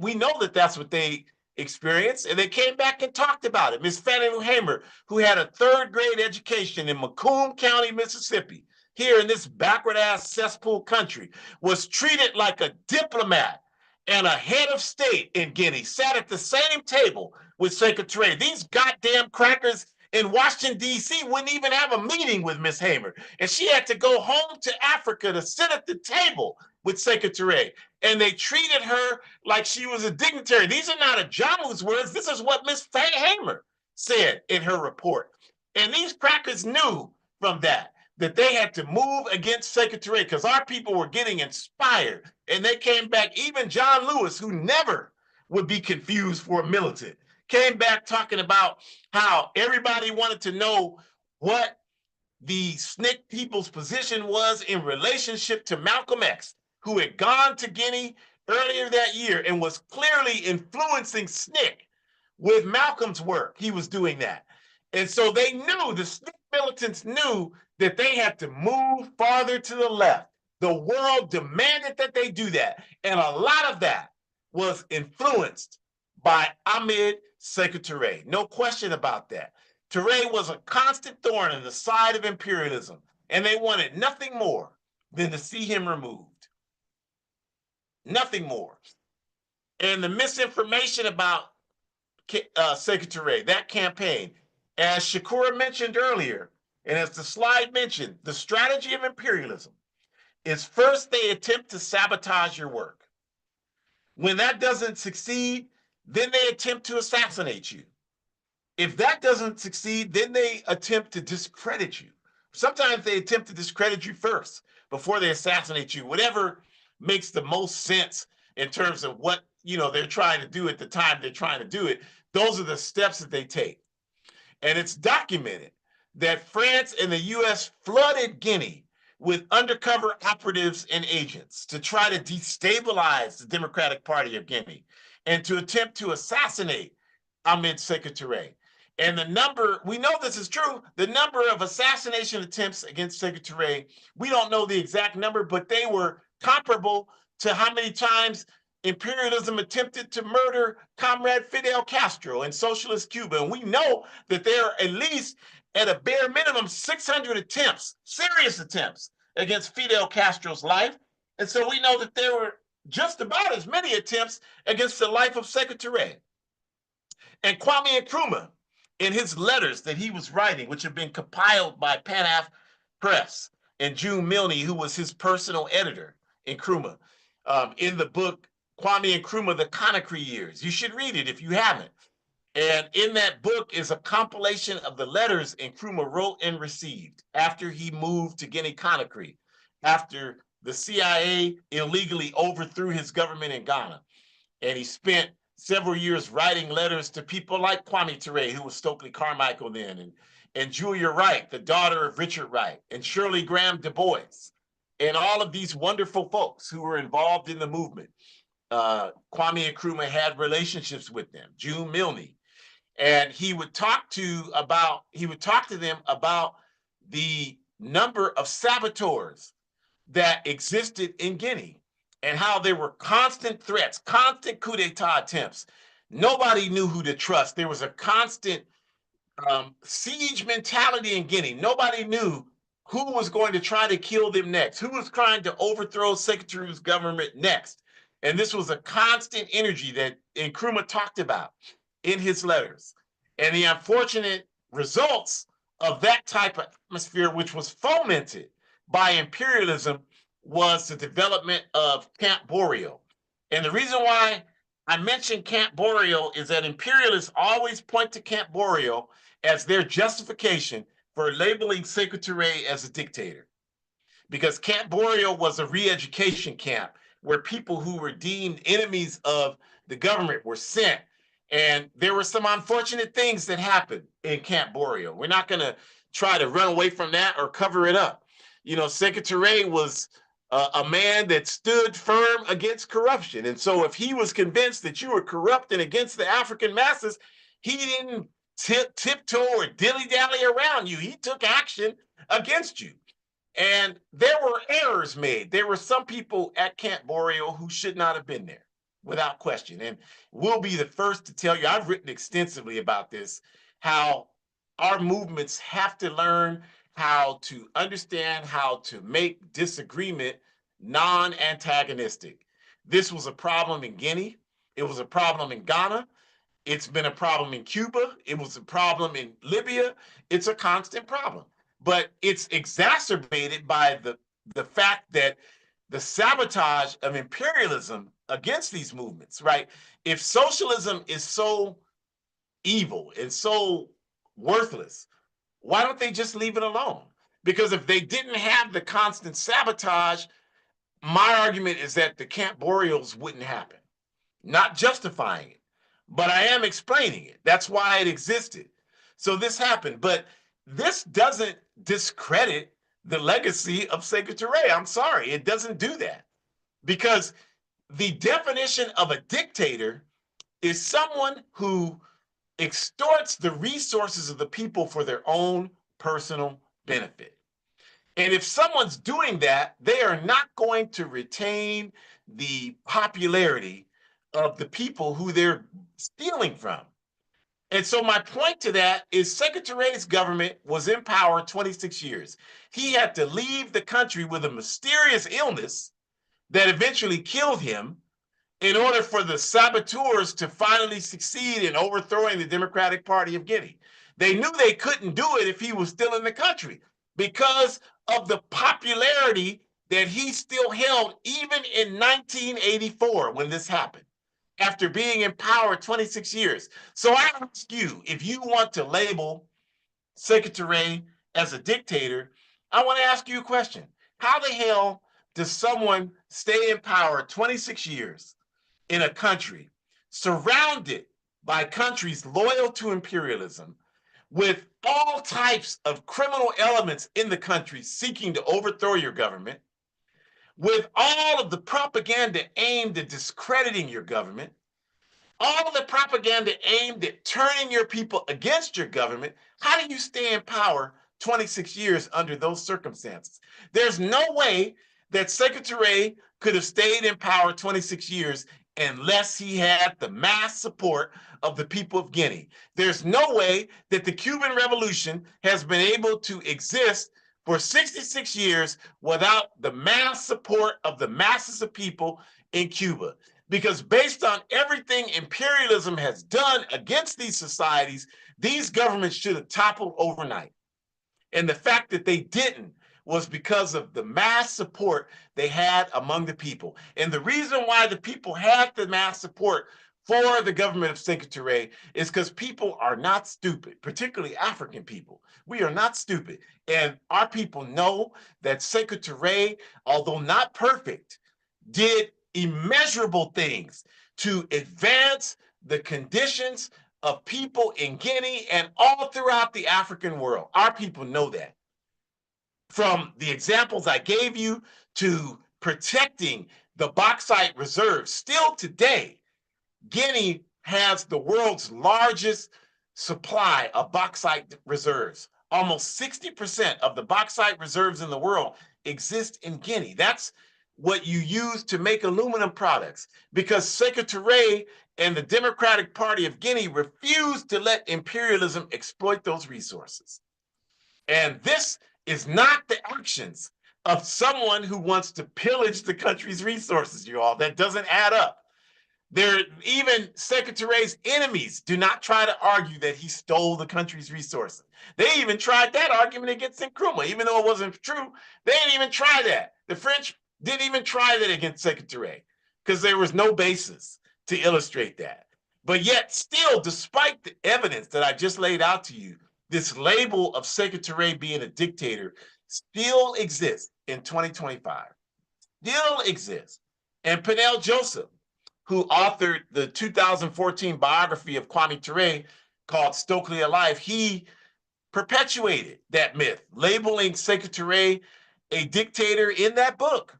we know that that's what they experienced, and they came back and talked about it. Miss Fannie Lou Hamer, who had a third-grade education in Macomb County, Mississippi, here in this backward-ass cesspool country, was treated like a diplomat and a head of state in Guinea, sat at the same table with Sekou Ture. These goddamn crackers in Washington, D.C. wouldn't even have a meeting with Miss Hamer. And she had to go home to Africa to sit at the table with Sekou Ture. And they treated her like she was a dignitary. These are not Ajamu's words. This is what Miss Hamer said in her report. And these crackers knew from that they had to move against Sekou Ture because our people were getting inspired. And they came back, even John Lewis, who never would be confused for a militant, came back talking about how everybody wanted to know what the SNCC people's position was in relationship to Malcolm X, who had gone to Guinea earlier that year and was clearly influencing SNCC with Malcolm's work. He was doing that. And so they knew, the SNCC militants knew that they had to move farther to the left. The world demanded that they do that. And a lot of that was influenced by Ahmed Sekou Ture. No question about that. Ture was a constant thorn in the side of imperialism, and they wanted nothing more than to see him removed. Nothing more. And the misinformation about Sekou Ture, that campaign, as Shakura mentioned earlier, and as the slide mentioned, the strategy of imperialism is first they attempt to sabotage your work. When that doesn't succeed, then they attempt to assassinate you. If that doesn't succeed, then they attempt to discredit you. Sometimes they attempt to discredit you first before they assassinate you, whatever makes the most sense in terms of what they're trying to do at the time they're trying to do it. Those are the steps that they take. And it's documented that France and the US flooded Guinea with undercover operatives and agents to try to destabilize the Democratic Party of Guinea and to attempt to assassinate Ahmed Sekou Ture. And the number, we know this is true, the number of assassination attempts against Sekou Ture, we don't know the exact number, but they were comparable to how many times imperialism attempted to murder Comrade Fidel Castro in socialist Cuba. And we know that there are at least, at a bare minimum, 600 attempts, serious attempts against Fidel Castro's life. And so we know that there were just about as many attempts against the life of Sekou Ture. And Kwame Nkrumah, in his letters that he was writing, which have been compiled by PANAF Press, and June Milne, who was his personal editor, Nkrumah, in the book Kwame Nkrumah, The Conakry Years. You should read it if you haven't. And in that book is a compilation of the letters Nkrumah wrote and received after he moved to Guinea-Conakry, after the CIA illegally overthrew his government in Ghana. And he spent several years writing letters to people like Kwame Ture, who was Stokely Carmichael then, and Julia Wright, the daughter of Richard Wright, and Shirley Graham Du Bois, and all of these wonderful folks who were involved in the movement. Kwame Nkrumah had relationships with them, June Milne, and he would talk to them about the number of saboteurs that existed in Guinea and how there were constant threats, constant coup d'etat attempts. Nobody knew who to trust. There was a constant siege mentality in Guinea. Nobody knew who was going to try to kill them next, who was trying to overthrow Sekou Ture's government next. And this was a constant energy that Nkrumah talked about in his letters. And the unfortunate results of that type of atmosphere, which was fomented by imperialism, was the development of Camp Boreal. And the reason why I mentioned Camp Boreal is that imperialists always point to Camp Boreal as their justification for labeling Sekou Ture as a dictator. Because Camp Boreal was a re-education camp where people who were deemed enemies of the government were sent. And there were some unfortunate things that happened in Camp Boreal. We're not going to try to run away from that or cover it up. Sekou Ture was a man that stood firm against corruption. And so if he was convinced that you were corrupt and against the African masses, he didn't tiptoe or dilly-dally around you. He took action against you. And there were errors made. There were some people at Camp Boreal who should not have been there, without question. And we'll be the first to tell you, I've written extensively about this, how our movements have to learn how to understand how to make disagreement non-antagonistic. This was a problem in Guinea. It was a problem in Ghana. It's been a problem in Cuba. It was a problem in Libya. It's a constant problem. But it's exacerbated by the fact that the sabotage of imperialism against these movements, right? If socialism is so evil and so worthless, why don't they just leave it alone? Because if they didn't have the constant sabotage, my argument is that the Camp Boreals wouldn't happen. Not justifying it, but I am explaining it. That's why it existed. So this happened. But this doesn't discredit the legacy of Sekou Ture. I'm sorry, it doesn't do that. Because the definition of a dictator is someone who extorts the resources of the people for their own personal benefit. And if someone's doing that, they are not going to retain the popularity of the people who they're stealing from. And so my point to that is Sekou Toure's government was in power 26 years. He had to leave the country with a mysterious illness that eventually killed him in order for the saboteurs to finally succeed in overthrowing the Democratic Party of Guinea. They knew they couldn't do it if he was still in the country because of the popularity that he still held even in 1984 when this happened, after being in power 26 years. So I ask you, if you want to label Sekou Ture as a dictator, I want to ask you a question. How the hell does someone stay in power 26 years in a country surrounded by countries loyal to imperialism, with all types of criminal elements in the country seeking to overthrow your government, with all of the propaganda aimed at discrediting your government, all of the propaganda aimed at turning your people against your government? How do you stay in power 26 years under those circumstances? There's no way that Sekou Ture could have stayed in power 26 years unless he had the mass support of the people of Guinea. There's no way that the Cuban Revolution has been able to exist for 66 years without the mass support of the masses of people in Cuba. Because based on everything imperialism has done against these societies, these governments should have toppled overnight. And the fact that they didn't was because of the mass support they had among the people. And the reason why the people had the mass support for the government of Sekou Ture is because people are not stupid, particularly African people. We are not stupid. And our people know that Sekou Ture, although not perfect, did immeasurable things to advance the conditions of people in Guinea and all throughout the African world. Our people know that. From the examples I gave you to protecting the bauxite reserves, still today, Guinea has the world's largest supply of bauxite reserves. Almost 60% of the bauxite reserves in the world exist in Guinea. That's what you use to make aluminum products, because Sekou Ture and the Democratic Party of Guinea refused to let imperialism exploit those resources. And this is not the actions of someone who wants to pillage the country's resources, you all. That doesn't add up. Even Sekou Ture's enemies do not try to argue that he stole the country's resources. They even tried that argument against Nkrumah, even though it wasn't true. They didn't even try that. The French didn't even try that against Sekou Ture because there was no basis to illustrate that. But yet still, despite the evidence that I just laid out to you, this label of Sekou Ture being a dictator still exists in 2025, still exists. And Peniel Joseph, who authored the 2014 biography of Kwame Ture called Stokely Alive, he perpetuated that myth, labeling Sekou Ture a dictator in that book.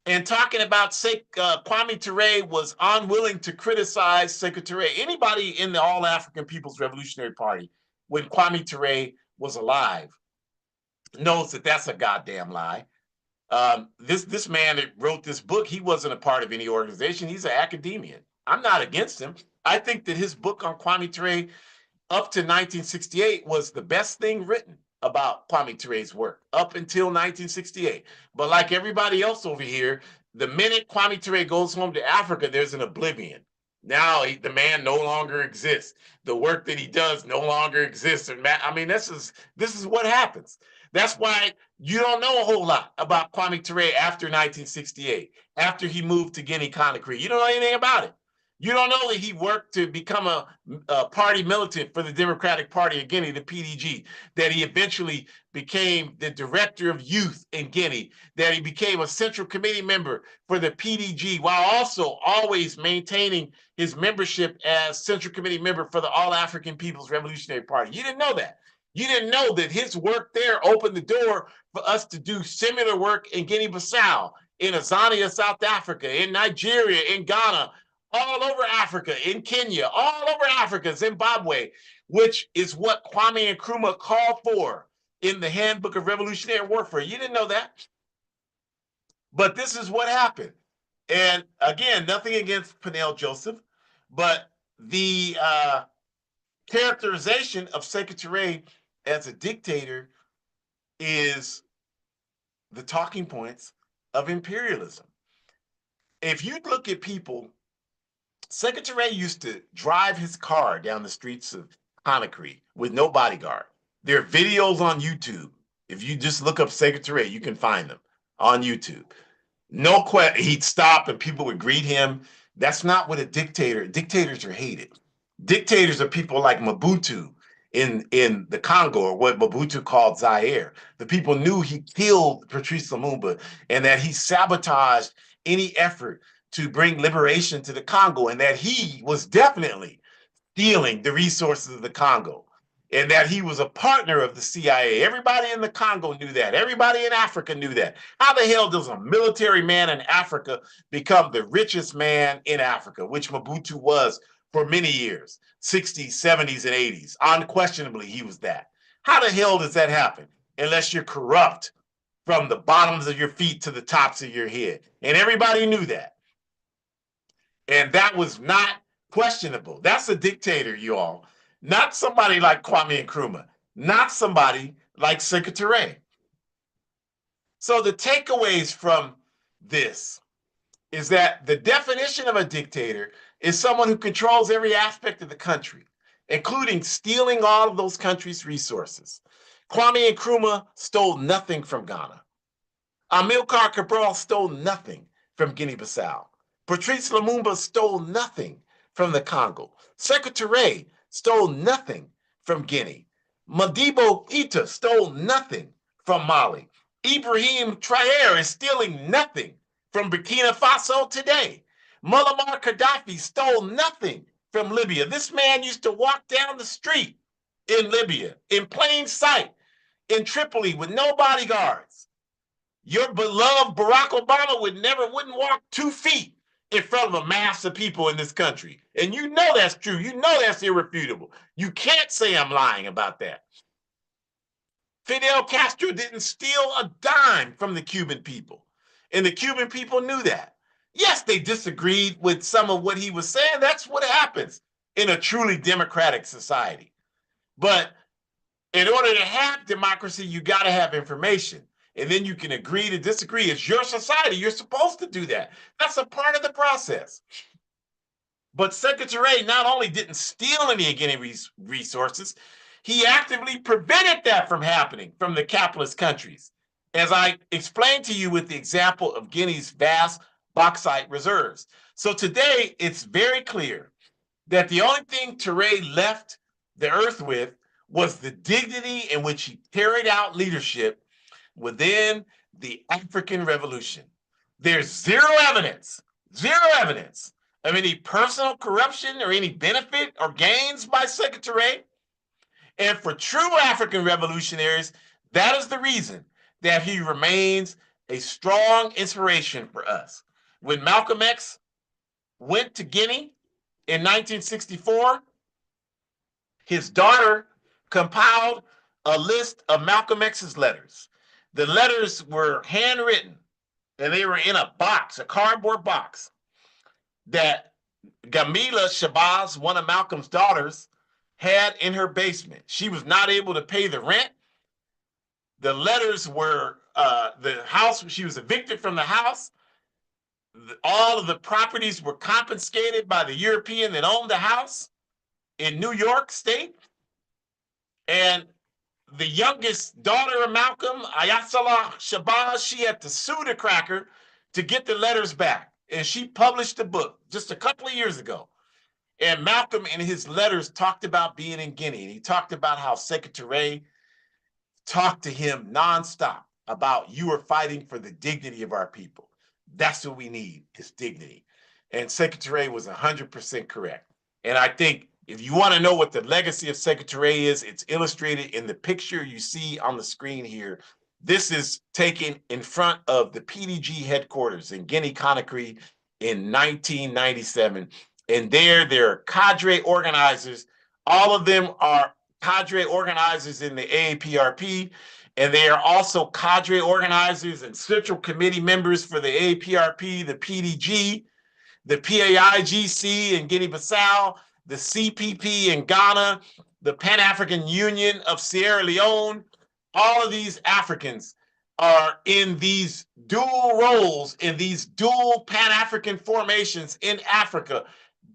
And talking about Kwame Ture was unwilling to criticize Sekou Ture. Anybody in the All African People's Revolutionary Party, when Kwame Ture was alive, knows that that's a goddamn lie. This man that wrote this book, he wasn't a part of any organization. He's an academician. I'm not against him. I think that his book on Kwame Ture up to 1968 was the best thing written about Kwame Ture's work up until 1968. But like everybody else over here, the minute Kwame Ture goes home to Africa, there's an oblivion. Now the man no longer exists. The work that he does no longer exists. And I mean, this is what happens. That's why you don't know a whole lot about Kwame Ture after 1968, after he moved to Guinea-Conakry. You don't know anything about it. You don't know that he worked to become a party militant for the Democratic Party of Guinea, the PDG, that he eventually became the director of youth in Guinea, that he became a central committee member for the PDG, while also always maintaining his membership as central committee member for the All African People's Revolutionary Party. You didn't know that. You didn't know that his work there opened the door for us to do similar work in Guinea-Bissau, in Azania, South Africa, in Nigeria, in Ghana, all over Africa, in Kenya, all over Africa, Zimbabwe, which is what Kwame Nkrumah called for in the Handbook of Revolutionary Warfare. You didn't know that? But this is what happened. And again, nothing against Peniel Joseph, but the characterization of Sekou Ture as a dictator is the talking points of imperialism. If you look at people, Sekou Ture used to drive his car down the streets of Conakry with no bodyguard. There are videos on YouTube. If you just look up Sekou Ture, you can find them on YouTube. No question, he'd stop and people would greet him. That's not what a dictator. Dictators are hated. Dictators are people like Mobutu in the Congo, or what Mobutu called Zaire. The people knew he killed Patrice Lumumba and that he sabotaged any effort to bring liberation to the Congo, and that he was definitely stealing the resources of the Congo, and that he was a partner of the CIA. Everybody in the Congo knew that. Everybody in Africa knew that. How the hell does a military man in Africa become the richest man in Africa, which Mobutu was for many years, 60s, 70s, and 80s? Unquestionably, he was that. How the hell does that happen? Unless you're corrupt from the bottoms of your feet to the tops of your head. And everybody knew that. And that was not questionable. That's a dictator, you all. Not somebody like Kwame Nkrumah. Not somebody like Sekou Ture. So the takeaways from this is that the definition of a dictator is someone who controls every aspect of the country, including stealing all of those countries' resources. Kwame Nkrumah stole nothing from Ghana. Amilcar Cabral stole nothing from Guinea-Bissau. Patrice Lumumba stole nothing from the Congo. Sekou Ture stole nothing from Guinea. Modibo Keita stole nothing from Mali. Ibrahim Traoré is stealing nothing from Burkina Faso today. Muammar Gaddafi stole nothing from Libya. This man used to walk down the street in Libya in plain sight in Tripoli with no bodyguards. Your beloved Barack Obama wouldn't walk 2 feet in front of a mass of people in this country. And you know that's true. You know that's irrefutable. You can't say I'm lying about that. Fidel Castro didn't steal a dime from the Cuban people. And the Cuban people knew that. Yes, they disagreed with some of what he was saying. That's what happens in a truly democratic society. But in order to have democracy, you got to have information. And then you can agree to disagree. It's your society. You're supposed to do that. That's a part of the process. But Sekou Ture not only didn't steal any Guinea resources, he actively prevented that from happening from the capitalist countries, as I explained to you with the example of Guinea's vast bauxite reserves. So today, it's very clear that the only thing Ture left the earth with was the dignity in which he carried out leadership within the African Revolution. There's zero evidence of any personal corruption or any benefit or gains by Sekou Ture. And for true African revolutionaries, that is the reason that he remains a strong inspiration for us. When Malcolm X went to Guinea in 1964, his daughter compiled a list of Malcolm X's letters. The letters were handwritten, and they were in a box, a cardboard box, that Gamila Shabazz, one of Malcolm's daughters, had in her basement. She was not able to pay the rent. The letters were the house, she was evicted from the house. All of the properties were confiscated by the European that owned the house in New York State. And the youngest daughter of Malcolm, Ayatollah Shabazz, she had to sue the cracker to get the letters back. And she published a book just a couple of years ago. And Malcolm in his letters talked about being in Guinea. And he talked about how Sekou Ture talked to him nonstop about, you are fighting for the dignity of our people. That's what we need, is dignity. And Sekou Ture was 100% correct. And I think If you want to know what the legacy of Sekou Ture is, it's illustrated in the picture you see on the screen here. This is taken in front of the PDG headquarters in Guinea-Conakry in 1997. And there are cadre organizers. All of them are cadre organizers in the AAPRP, and they are also cadre organizers and central committee members for the AAPRP, the PDG, the PAIGC in Guinea-Bissau, the CPP in Ghana, the Pan-African Union of Sierra Leone. All of these Africans are in these dual roles, in these dual Pan-African formations in Africa,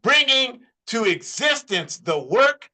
bringing to existence the work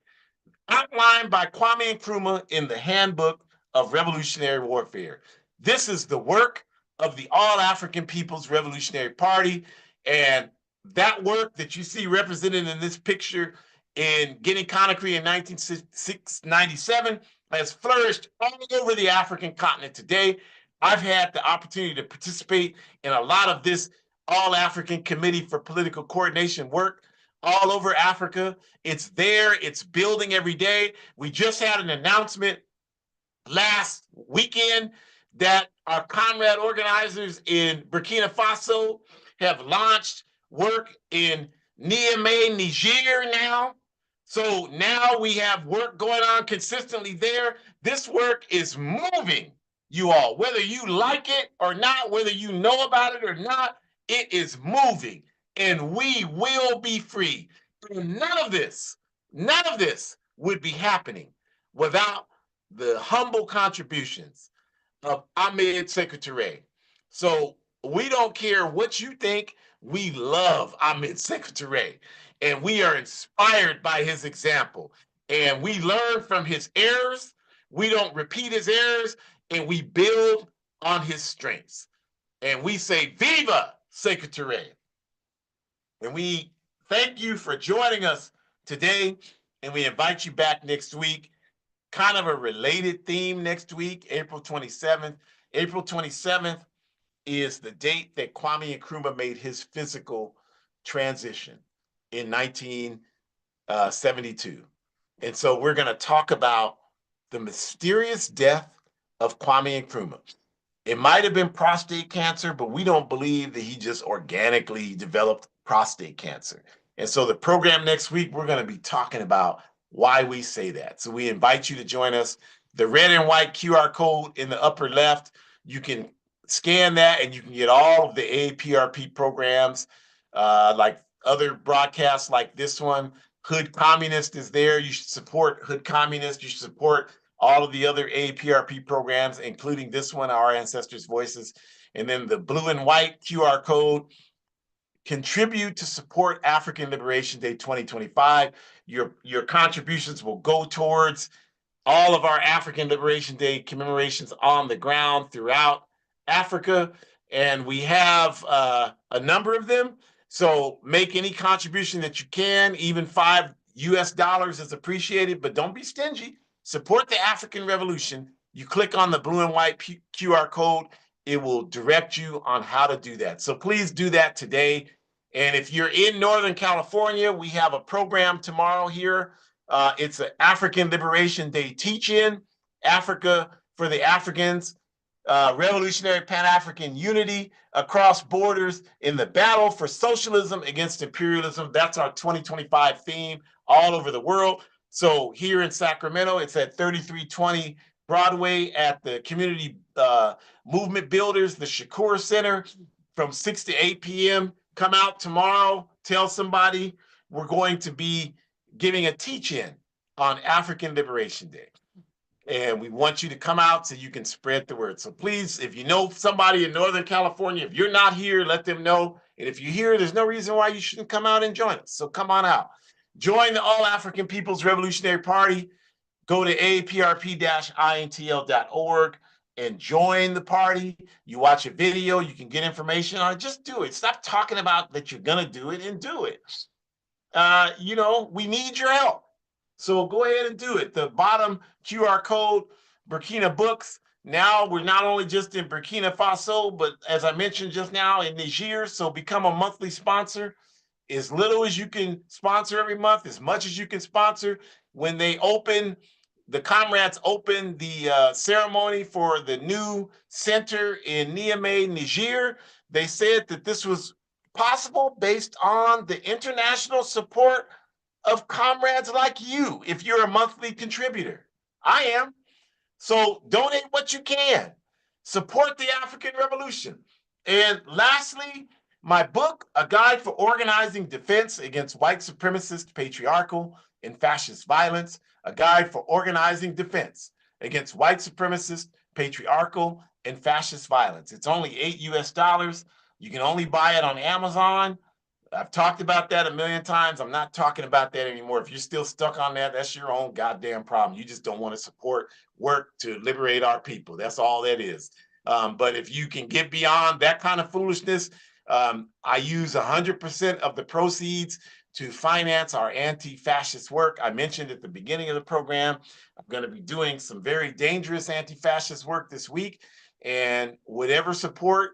outlined by Kwame Nkrumah in the Handbook of Revolutionary Warfare. This is the work of the All African People's Revolutionary Party, and that work that you see represented in this picture in Guinea-Conakry in 1997 has flourished all over the African continent today. I've had the opportunity to participate in a lot of this All-African Committee for Political Coordination work all over Africa. It's there, it's building every day. We just had an announcement last weekend that our comrade organizers in Burkina Faso have launched work in Niamey, Niger now. So now we have work going on consistently there. This work is moving, you all, whether you like it or not, whether you know about it or not, it is moving, and we will be free. And none of this would be happening without the humble contributions of Ahmed Sekou Ture. So we don't care what you think. We love Ahmed Sekou Ture, and we are inspired by his example. And we learn from his errors. We don't repeat his errors, and we build on his strengths. And we say, Viva Sekou Ture. And we thank you for joining us today, and we invite you back next week. Kind of a related theme next week, April 27th. April 27th is the date that Kwame Nkrumah made his physical transition in 1972. And so we're going to talk about the mysterious death of Kwame Nkrumah. It might have been prostate cancer, but we don't believe that he just organically developed prostate cancer. And so the program next week, we're going to be talking about why we say that. So we invite you to join us. The red and white QR code in the upper left, you can scan that and you can get all of the AAPRP programs, like other broadcasts like this one. Hood Communist is there. You should support Hood Communist. You should support all of the other AAPRP programs, including this one, Our Ancestors' Voices. And then the blue and white QR code, contribute to support African Liberation Day 2025. Your contributions will go towards all of our African Liberation Day commemorations on the ground throughout Africa. And we have a number of them. So make any contribution that you can. Even $5 is appreciated, but don't be stingy. Support the African Revolution. You click on the blue and white QR code. It will direct you on how to do that. So please do that today. And if you're in Northern California, we have a program tomorrow here. It's an African Liberation Day teach-in, Africa for the Africans, revolutionary Pan-African unity across borders in the battle for socialism against imperialism. That's our 2025 theme all over the world. So here in Sacramento, it's at 3320 Broadway at the Community Movement Builders, the Shakur Center, from 6 to 8 p.m. Come out tomorrow, tell somebody. We're going to be giving a teach-in on African Liberation Day. And we want you to come out so you can spread the word. So please, if you know somebody in Northern California, if you're not here, let them know. And if you're here, there's no reason why you shouldn't come out and join us. So come on out. Join the All African People's Revolutionary Party. Go to aaprp-intl.org and join the party. You watch a video, you can get information on it. Just do it. Stop talking about that you're going to do it and do it. We need your help. So go ahead and do it. The bottom QR code, Burkina Books. Now we're not only just in Burkina Faso, but as I mentioned just now, in Niger. So become a monthly sponsor as little as you can sponsor every month, as much as you can sponsor. When the comrades opened the ceremony for the new center in Niamey, Niger, they said that this was possible based on the international support of comrades like you, if you're a monthly contributor. I am. So donate what you can. Support the African Revolution. And lastly, my book, A Guide for Organizing Defense Against White Supremacist, Patriarchal, and Fascist Violence, A Guide for Organizing Defense Against White Supremacist, Patriarchal, and Fascist Violence. It's only $8 US. You can only buy it on Amazon. I've talked about that a million times. I'm not talking about that anymore. If you're still stuck on that, that's your own goddamn problem. You just don't want to support work to liberate our people. That's all that is. But if you can get beyond that kind of foolishness, I use 100% of the proceeds to finance our anti-fascist work. I mentioned at the beginning of the program, I'm going to be doing some very dangerous anti-fascist work this week. And whatever support,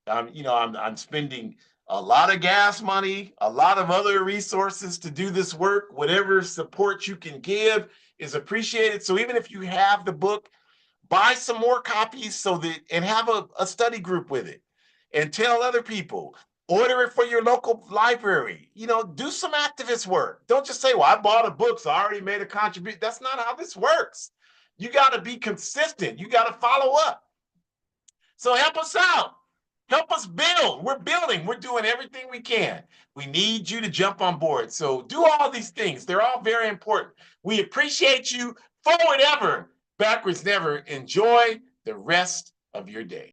I'm spending a lot of gas money, a lot of other resources to do this work. Whatever support you can give is appreciated. So even if you have the book, buy some more copies and have a study group with it, and tell other people. Order it for your local library. Do some activist work. Don't just say, well, I bought a book, so I already made a contribution. That's not how this works. You got to be consistent. You got to follow up. So help us out. Help us build. We're building. We're doing everything we can. We need you to jump on board. So do all these things. They're all very important. We appreciate you. Forward ever, backwards never. Enjoy the rest of your day.